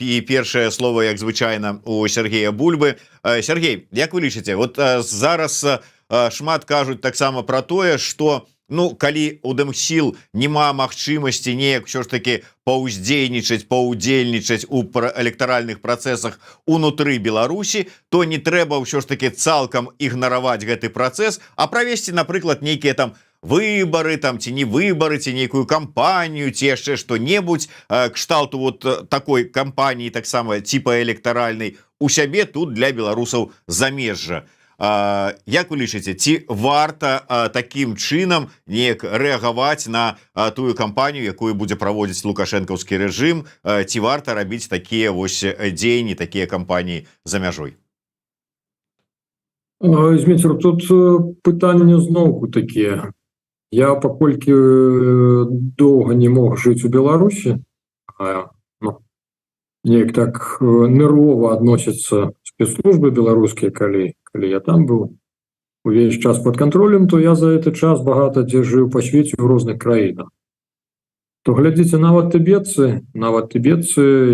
першае слово, як звычайна, у Сергея Бульбы. Сергей, як вы лічыце, вот зараз шмат кажуць таксама пра тое, што калі у Дэмсіл няма магчымасці неяк ўсё ж таки паўздзейнічаць, паўдзельнічаць у электаральных працэсах унутры Беларусі, то не трэба ўсё ж таки цалкам ігнараваць гэты працэс, а правесці, напрыклад, нейкія там выбары, ці не выбары, ці нейкую кампанію, ці яшчэ што-небудзь кшталту вот такой кампаніі, таксама типа электаральнай, у сябе тут для беларусаў замежжа. Як вы лічыце, ці варта такім чынам неяк рэагаваць на тую кампанію, якую будзе праводзіць лукашэнкаўскі рэжым, ці варта рабіць такія вось дзеянні, такія кампаніі за мяжой? Зміцер, тут пытанне зноўку такія. Я паколькі доўга не мог жыць у Беларусі, неяк так нервова адносяцца спецслужбы беларускія, калі я там быў увесь час под контролем, то я за гэты час багата дзе жыў па свеце ў розных краінах. То глядзіце, нават тыбетцы,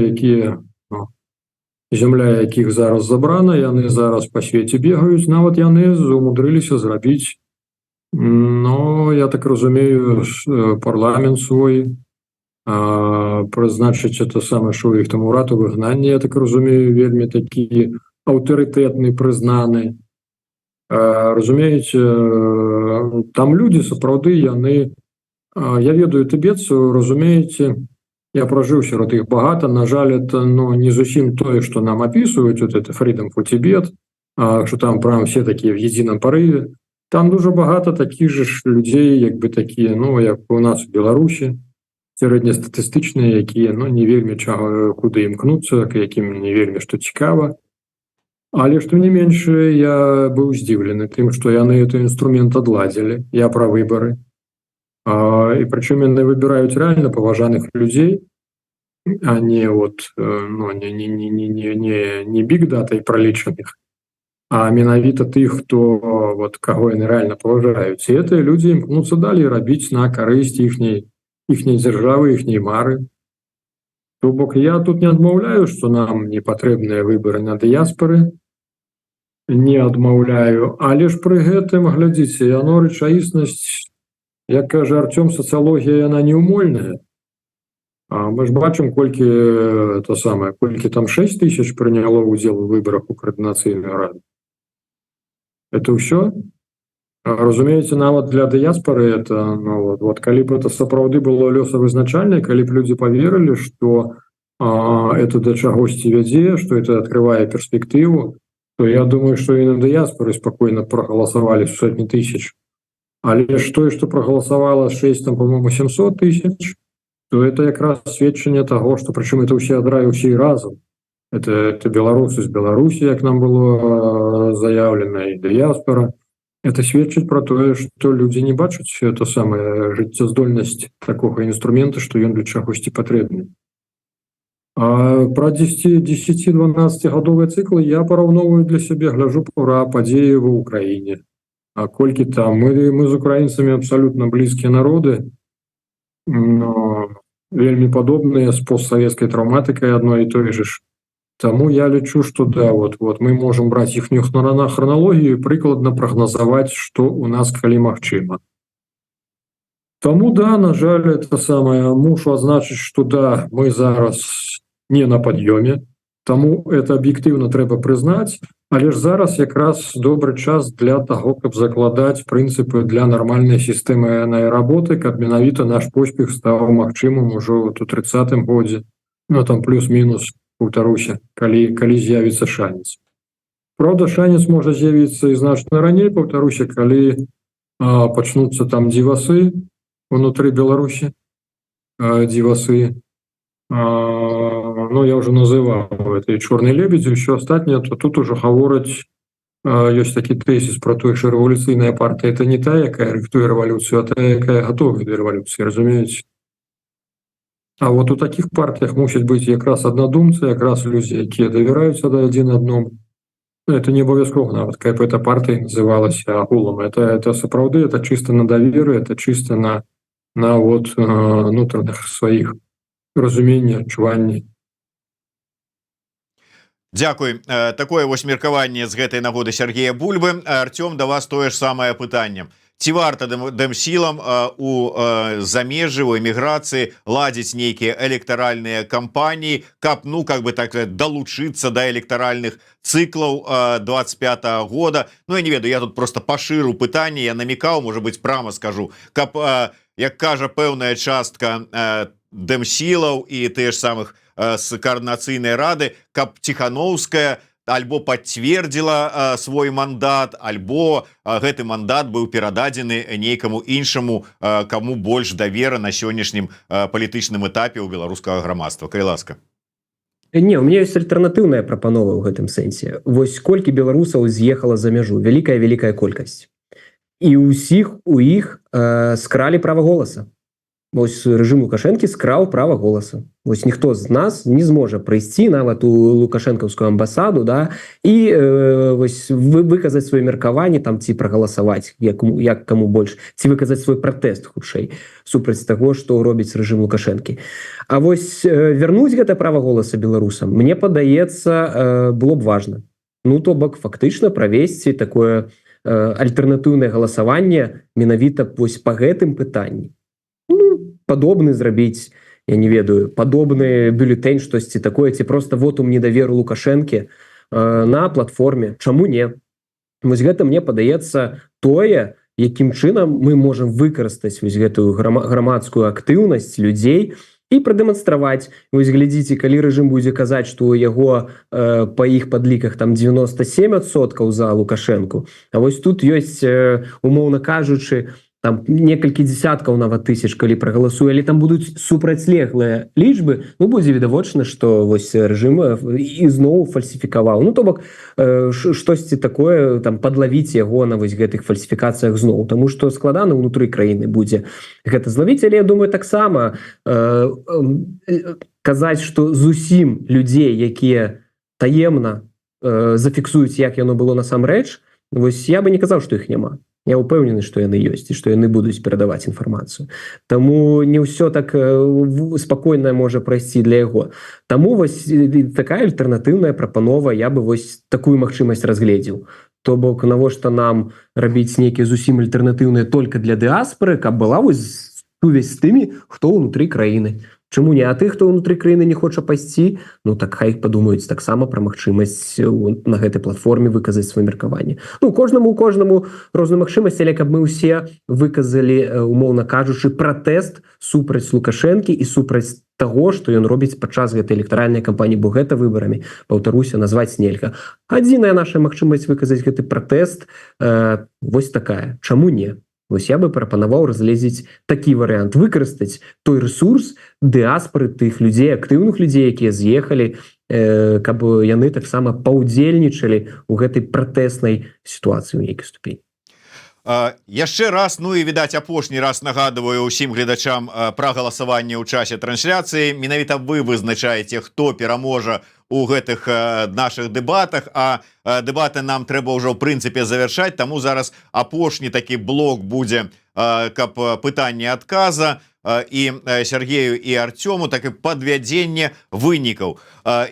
якія, зямля якіх зараз забрана, яны зараз па свеце бегаюць, нават яны умудрыліся зрабіць, я так разумею, парламент свой, прызначыць это самае, што ў іх там урад у выгнанні, я так разумею, вельмі такі аўтарытэтны, прызнаны. Разумееце, там людзі сапраўды, яны, я ведаю тыбетцаў, разумееце, я пражыў сярод іх багата, на жаль, это не зусім тое, што нам апісваюць, вот это Freedom for Tibet, што там прям все такія в едином порыве. Там дуже багата такіх же ж людзей, як бы такія, як у нас у Беларусі, сярэднестатыстычныя, якія не вельмі куды імкнуцца, якім не вельмі што цікава. Але што не менш, я быў здзіўлены тым, што яны гэты інструмент адладзілі. Я пра выбары. І прычым яны выбіраюць рэальна паважаных людзей, а не не биг-датай пралічаных, а менавіта тых, каго яны рэальна паважаюць. І гэтыя людзі імкнуцца далей рабіць на карысць іхняй дзяржавы, іхняй мары. То бок я тут не адмаўляю, што нам не патрэбныя выбары на дыяспары, не адмаўляю, але ж пры гэтым, глядзіце, рэчаіснасць, як кажа Артём, сацыялогія, яна неумольная. Мы ж бачым, колькі там 6 тысяч прыняло ўдзел у выбарах у Координацыйную раду. Это ўсё? Разумееце, нават для дыяспары это, калі б это сапраўды было лёсавызначальнае, калі б людзі паверылі, што это да чагосьці вядзе, што это адкрывае перспектыву, то я думаю, што і на дыяспары спакойна прагаласавалі сотні тысяч Але ж тое, што прагаласавала 6, там, по-моему, 700 тысяч, то это якраз сведчанне таго, што прычым это ўсе адраю ўсе разам. Это беларусы з Беларусі, як нам было заявлена, і дыяспора. Это сведчыць пра тое, што людзі не бачаць это самае жыццяздольнасць такога інструмента, што ён для чагосьці патрэбны. А пра 10-12-гадовыя цыклы я параўноўваю для сябе, гляджу пра падзеі ва ўкраіне. А колькі там мы з украінцамі абсалютна блізкія народы, вельмі падобныя з постсавецкай траўматыкай адной і той же ж. Таму я лічу, што да, вот мы можам браць іхнюю храналогію і прыкладна прагназаваць, што ў нас калі магчыма. Таму да, на жаль, это самае, мушу адзначыць, што да, мы зараз не на пад'ёме, таму это аб'ектыўна трэба прызнаць, але ж зараз якраз добры час для таго, каб закладаць прынцыпы для нармальнай сістэмы работы, каб менавіта наш поспех стаў магчымым ужо у 30-м годзе, ну там плюс-мінус, паўтаруся, калі з'явіцца шанец. Праўда, шанец можа з'явіцца і значна раней, паўтаруся, калі пачнуцца там дзівасы унутры Беларусі, дзівасы, ну, я уже называл это «Чорный лебедь» и все остальное, то тут уже гавораць, ёсць такі тезіс про то, что рэвалюцыйная партия это не та, якая рыхтуе рэвалюцыю, а та, якая готовая да рэвалюцыі, разумееце? А вот у таких партиях мусіць быць якраз аднадумцы, якраз людзі, якія давяраюцца адзін аднаму. Это не абавязкова нават, каб эта партия называлася агулам. Это сапраўды, это чисто на даверы, это чисто на вот внутренних своих разумение, адчуванне. Дзякуй. Такое вось меркаванне з гэтай нагоды Сергея Бульбы. Артём, да вас тое ж самае пытанне. Ці варта дэмсілам у замежжы, у эміграцыі ладзіць нейкія электаральныя кампаніі, каб, ну, как бы так далучыцца да электаральных цыклаў 25-го года. Ну, я не ведаю, я тут просто пашыру пытанне, я намекаў, можа быць, прама скажу, каб, як кажа пэўная частка дэмсілаў і тыя ж самых з координацыйнай рады, каб Ціхановская альбо пацвердзіла свой мандат, альбо гэты мандат быў перададзены нейкаму іншаму, каму больш давера на сённяшнім палітычным этапе ў беларускага грамадства. Калі ласка. Не, у меня ёсць альтэрнатыўная прапанова ў гэтым сэнсе. Вось колькі беларусаў з'ехала за мяжу, вялікая колькасць. І ўсіх у іх скралі права голаса. Вось рэжым Лукашэнкі скраў права голаса. Вось ніхто з нас не зможа прыйсці нават у лукашэнкаўскую амбасаду, да, і вось выказаць сваё меркаванне там ці прагаласаваць, як каму больш, ці выказаць свой пратэст хутчэй супраць таго, што робіць рэжым Лукашэнкі. А вось вярнуць гэта права голаса беларусам, мне падаецца, было б важна. Ну, то бок фактычна правесці такое альтэрнатыўнае галасаванне менавіта вось па гэтым пытанні. Падобны зрабіць, я не ведаю, падобны бюлетэнь, штосьці такое, ці просто вотум недаверу Лукашэнкі на платформе. Чаму не? Вось гэта, мне падаецца, тое, якім чынам мы можам выкарыстаць вось гэтую грамадскую актыўнасць людзей і прадэманстраваць. Вось глядзіце, калі рэжым будзе казаць, што яго па іх падліках там 97% за Лукашэнку, а вось тут ёсць, умоўна кажучы, там некалькі дзесяткаў нават тысяч, калі прагаласуе, але там будуць супрацьлеглыя лічбы, ну, будзе відавочна, што вось рэжым ізноў фальсіфікаваў. Ну, то бок, штосьці такое, там, падлавіць яго на вось гэтых фальсіфікацыях зноў, таму што складана ўнутры краіны будзе гэта злавіць, але я думаю, таксама казаць, што зусім людзей, якія таемна зафіксуюць, як яно было насамрэч, вось я бы не казаў, што іх няма. Я упэўнены, што яны ёсць і што яны будуць перадаваць інфармацыю. Таму не ўсё так спакойна можа прайсці для яго. Таму вось такая альтэрнатыўная прапанова, я бы вось такую магчымасць разгледзеў. То бок, навошта нам рабіць нейкія зусім альтэрнатыўныя толькі для дыаспоры, каб была вось сувязь з тымі, хто ўнутры краіны. Чаму не? А тых, хто ўнутры краіны не хоча пайсці, ну так хай падумаюць таксама пра магчымасць на гэтай платформе выказаць сваё меркаванне. Ну, кожнаму розную магчымасць, але каб мы ўсе выказалі, умоўна кажучы, пратэст супраць Лукашэнкі і супраць таго, што ён робіць падчас гэтай электаральнай кампаніі, бо гэта выбарамі, паўтаруся, назваць нельга. Адзіная наша магчымасць выказаць гэты пратэст вось такая. Чаму не? Вось я бы прапанаваў разгледзець такі варыянт, выкарыстаць той рэсурс дыаспары, тых людзей, актыўных людзей, якія з'ехалі, каб яны таксама паўдзельнічалі ў гэтай пратэснай сітуацыі ў нейкай ступені. Яшчэ раз, ну і відаць апошні раз нагадываю ўсім гледачам пра галасаванне ў часе трансляцыі. Менавіта вы вызначаеце, хто пераможа у гэтых наших дэбатах, а дэбаты нам трэба ўжо ў прынцыпе завяршаць, таму зараз апошні такі блок будзе каб пытанне адказа і Сергею і Артёму, так і падвядзенне вынікаў.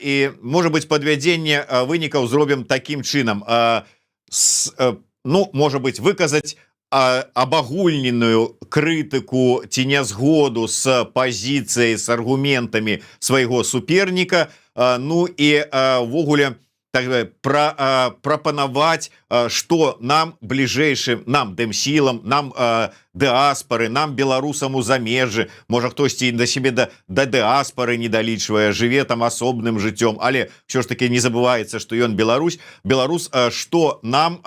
І можа быць падвядзенне вынікаў зробім такім чынам. Ну, можа быть, выказаць абагульненую крытыку ці нязгоду з пазіцыяй, з аргументамі свайго суперніка, ну і ввогуле прапанаваць, што нам бліжэйшым, нам дэмсілам, нам дыаспары, нам беларусам у замежжы, можа хтосьці да сябе да дыаспары не далічвае, жыве там асобным жыццём, але ўсё ж таки не забываецца, што ён беларус, што нам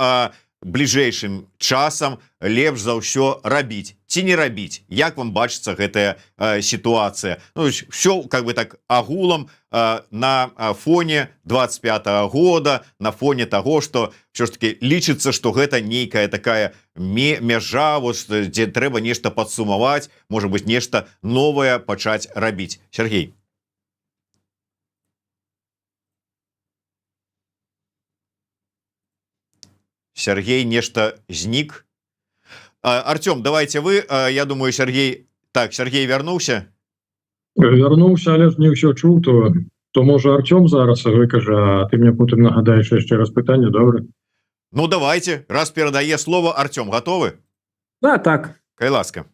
бліжэйшым часам лепш за ўсё рабіць ці не рабіць, як вам бачыцца гэтая сітуацыя. Ну, все как бы так агулам на фоне 25-го года, на фоне того, што ўсё ж таки лічыцца, што гэта нейкая такая мяжа, дзе трэба нешта падсумаваць, можа быть, нешта новае пачаць рабіць. Сергей. Сергей нешта знік. Артём, давайте вы. Я думаю, Сергей... Так, Сергей вярнуўся? Вярнуўся, але ж не ўсё чуў, то можа Артём зараз выкажа, а ты мне потым нагадаеш яшчэ раз пытанне, добра? Ну, давайте. Раз перадае слово Артём, готовы? Да, так. Кай ласка.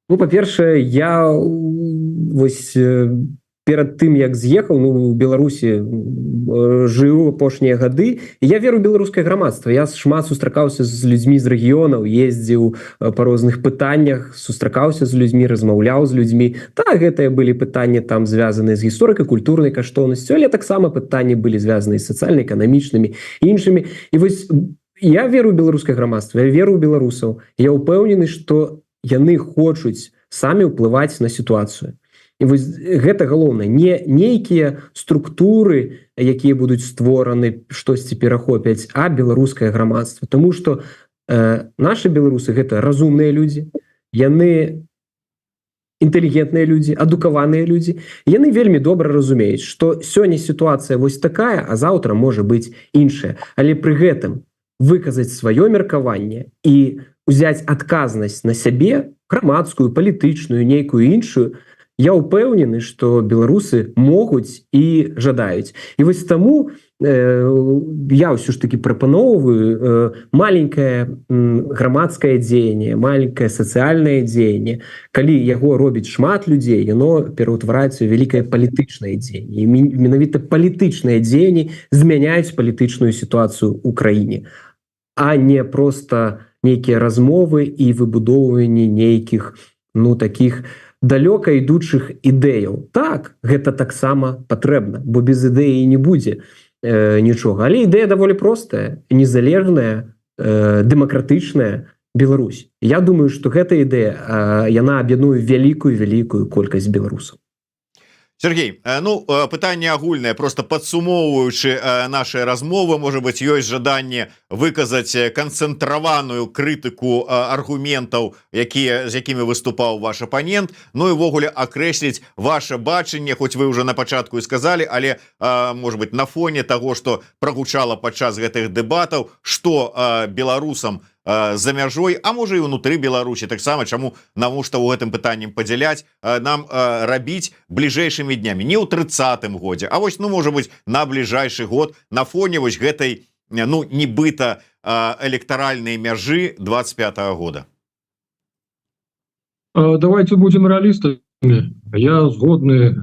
Ну, па-першае, я вось перад тым, як з'ехаў, ну, у Беларусі жыў апошнія гады, і я веру ў беларускае грамадства. Я шмат сустракаўся з людзьмі з рэгіёнаў, ездзіў па розных пытаннях, сустракаўся з людзьмі, размаўляў з людзьмі. Так, гэтыя былі пытанні там звязаныя з гісторыкай, культурнай каштоўнасцю, але таксама пытанні былі звязаныя з сацыяльна-эканамічнымі і іншымі. І вось я веру ў беларускае грамадства, я веру ў беларусаў. Я ўпэўнены, што яны хочуць самі ўплываць на сітуацыю. І вось гэта галоўнае, не нейкія структуры, якія будуць створаны, штосьці перахопяць, а беларускае грамадства. Таму што нашы беларусы гэта разумныя людзі, яны інтэлігентныя людзі, адукаваныя людзі. Яны вельмі добра разумеюць, што сёння сітуацыя вось такая, а заўтра можа быць іншая. Але пры гэтым выказаць сваё меркаванне і ўзяць адказнасць на сябе, грамадскую, палітычную, нейкую іншую, я ўпэўнены, што беларусы могуць і жадаюць. І вось таму я ўсё ж таки прапаноўваю маленькае грамадскае дзеянне, маленькае сацыяльнае дзеянне. Калі яго робіць шмат людзей, яно пераўтвараецца ў вялікае палітычнае дзеянне. І менавіта палітычныя дзеянні змяняюць палітычную сітуацыю ў краіне, а не проста нейкія размовы і выбудоўванне нейкіх, ну, такіх далёка ідучых ідэяў. Так, гэта таксама патрэбна, бо без ідэі не будзе нічога. Але ідэя даволі простая, незалежная, дэмакратычная Беларусь. Я думаю, што гэта ідэя, яна аб'яднуе вялікую колькасць беларусаў. Сергей, ну, пытанне агульнае, просто падсумоўваючы нашыя размовы, можа быць, ёсць жаданне выказаць канцэнтраваную крытыку аргументаў, з якімі выступаў ваш апанент, ну і ввогуле акрэсліць ваше бачанне, хоць вы ўжо на пачатку і сказалі, але, можа быць, на фоне таго, што прагучала падчас гэтых дэбатаў, што беларусам за мяжой, а можа і ўнутры Беларусі таксама, чаму навошта ў гэтым пытаннем падзяляць, нам рабіць бліжэйшымі днямі, не ў 30-м годзе, а вось, ну, можа быць, на бліжэйшы год на фоне вось гэтай, ну, нібыта электаральнай мяжы 25-го года. Давайте будем реалистами. Я згодны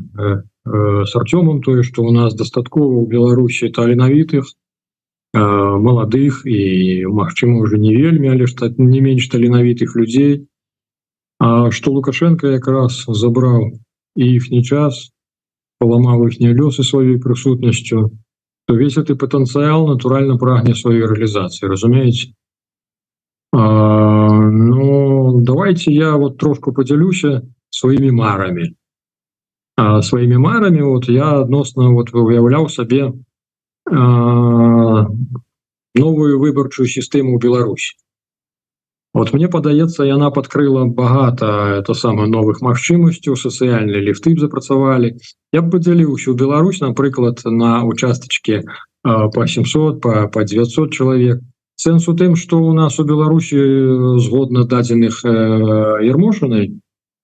с Артёмом, тое, што у нас дастаткова ў Беларусі таленавітых, маладых і, магчыма, уже не вельмі, але не менш таленавітых людзей, што Лукашенко якраз забраў іхні час, паламаў іхнія лёсы сваёй прысутнасцю, то весь гэты патэнцыял натуральна прагне сваёй рэалізацыі, разумееце? Ну, давайте я вот трошку подзялюся сваімі марамі. Сваімі марамі вот я адносна вот уяўляў сабе новую выбарчую сістэму ў Беларусі. Вот мне падаецца, яна падкрыла багата новых магчымасцяў, сацыяльныя ліфты запрацавалі. Я б падзяліўся ў Беларусь, напрыклад, на участачкі по 700, по 900 чалавек. Сэнс у тым, што ў нас у Беларусі згодна дадзеных Ермошынай,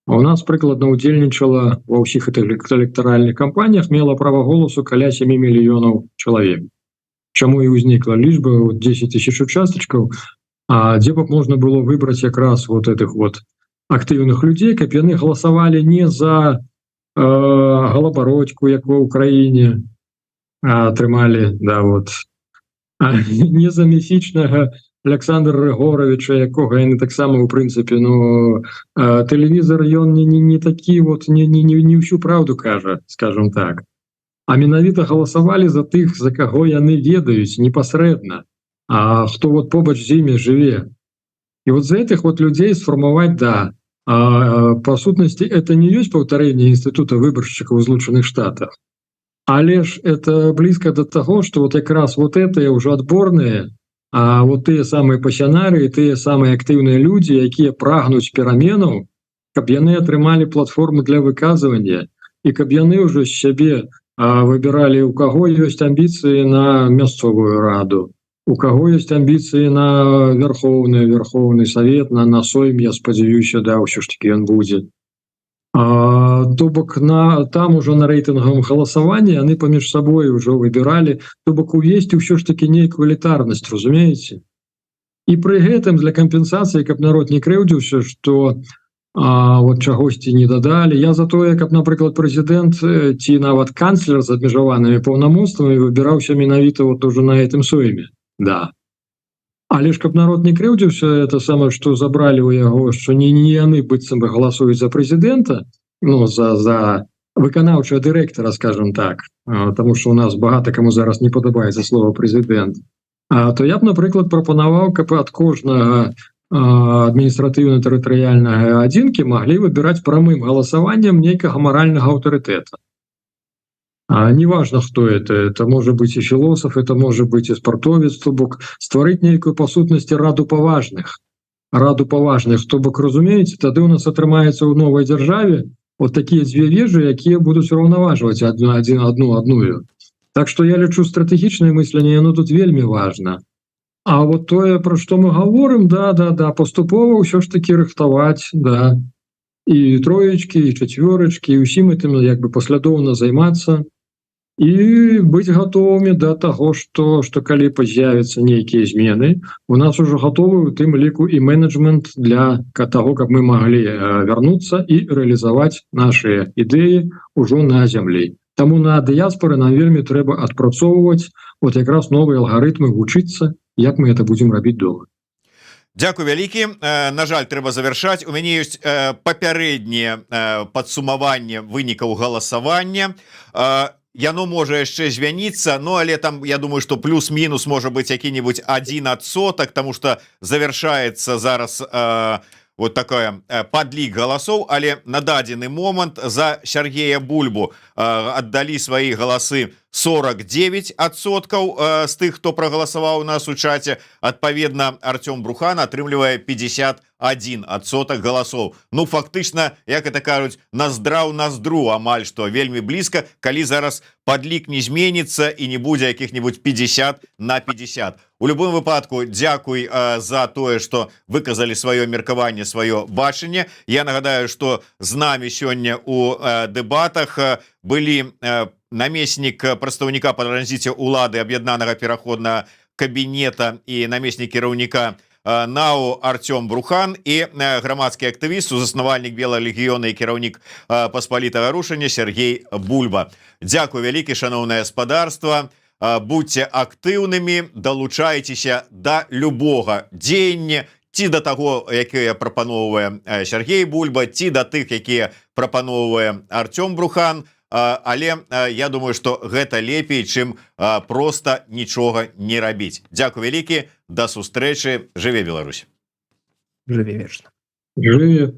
у нас прыкладна удзельнічала ва ўсіх электаральных кампаніях, мела права голасу каля 7 мільёнаў чалавек. Чаму і ўзнікла лічба 10 тысяч участачкаў, дзе б можна было выбраць якраз вот этих вот актыўных людзей, каб яны галасавалі не за галабародьку, як ва ўкраіне атрымалі, да, вот, не за міфічнага Александра Рыгоровича, якога яны таксама у прынцыпе, ну, тэлевізор ён не такі вот, не ўсю праўду кажа, скажем так. А менавіта галасавалі за тых, за каго яны ведаюць непасрэдна, хто вот побач з імі жыве. І вот за этих вот людей сфармаваць, да, по сутнасці это не ёсць паўтарэнне інстытута выбаршчыкаў у Злучаных Штатах, але ж это блізка да таго, што вот якраз вот этыя ўжо адборныя, вот тыя самыя пасянары, тыя самыя актыўныя людзі, якія прагнуць пераменаў, каб яны атрымалі платформу для выказвання, і каб яны ўжо з сябе выбіралі, у каго ёсць амбіцыі на мясцовую раду, у каго ёсць амбіцыі на верховны совет, на Сойм, я спадзяюся, да, ўсё ж таки ён будзе. То бок там ужо на рэйтынгавым галасаванні яны паміж сабой ўжо выбіралі, то бок увесці ўсё ж таки неэквалітарнасць, разумееце? І пры гэтым для кампенсацыі, каб народ не крыўдзіўся, што вот чагосьці не дадалі. Я за тое, каб, напрыклад, прэзідэнт ці нават канцлер з абмежаванымі паўнамоцтвамі выбіраўся менавіта вот уже на гэтым Сойме. Да. Але ж каб народ не крыўдзіўся, это самае, што забралі ў яго, што не яны быццам бы галасуюць за прэзідэнта, ну, за выканаўчага дырэктара, скажем так, таму што у нас багата каму зараз не падабаецца слова прэзідэнт, то я б, напрыклад, прапанаваў, каб ад кожнага адміністратыўна-тэрытарыяльнага адзінкі маглі выбіраць прамым галасаваннем нейкага маральнага аўтарытэта. Неважно, кто это может быть и философ, это может быть и спартовец, то бок стварыць нейкую па сутнасці раду паважных, то бок, разумееце, тады у нас атрымаецца ў новай дзяржаве вот такія дзве вежы, якія будуць ураўнаважваць адную. Так што я лічу, стратэгічнае мысленне, яно тут вельмі важна. А вот тое, пра што мы гаворым, да, паступова ўсё ж таки рыхтаваць, да, і троечкі, і чацвёрачкі, і ўсім гэтым як бы паслядоўна займацца і быць гатовымі да таго, што калі з'явяцца нейкія змены, у нас ужо гатовы у тым ліку і менеджмент для таго, каб мы маглі вярнуцца і рэалізаваць нашыя ідэі ўжо на зямлі. Таму на дыяспоры нам вельмі трэба адпрацоўваць вот якраз новыя алгарытмы, вучыцца, як мы это будзем рабіць дома. Дзякуй вялікі. На жаль, трэба завяршаць. У мяне ёсць папярэдняе падсумаванне вынікаў галасавання. Яно можа яшчэ звяніцца, но але там, я думаю, што плюс-мінус можа быць які-небудзь 1%, тому што завяршаецца зараз вот такое падлік галасоў, але на дадзены момант за Сергея Бульбу аддалі свае галасы 49% з тых, хто прагаласаваў у нас у чаце. Адпаведна, Артём Брухан атрымлівае 51% галасоў. Ну, фактычна, як это кажуць, наздраў наздру амаль што вельмі блізка, калі зараз падлік не зменіцца і не будзе якіх-небудзь 50/50. У любым выпадку, дзякуй за тое, што выказалі сваё меркаванне, сваё бачанне. Я нагадаю, што з намі сёння у дэбатах былі намеснік прадстаўніка па транзіце ўлады аб'яднанага пераходнага кабінета і намеснік кіраўніка НАУ Артём Брухан і грамадскі актывіст, заснавальнік Белага легіёна і кіраўнік паспалітага рушання Сергей Бульба. Дзякуй вялікі, шаноўнае гаспадарства. Будьце актыўнымі, далучайцеся да любога дзеяння, ці да таго, якія прапаноўвае Сергей Бульба, ці да тых, якія прапаноўвае Артём Брухан. Але я думаю, што гэта лепей, чым проста нічога не рабіць. Дзякуй вялікі, да сустрэчы, жыве Беларусь. Жыве вечна. Жыве.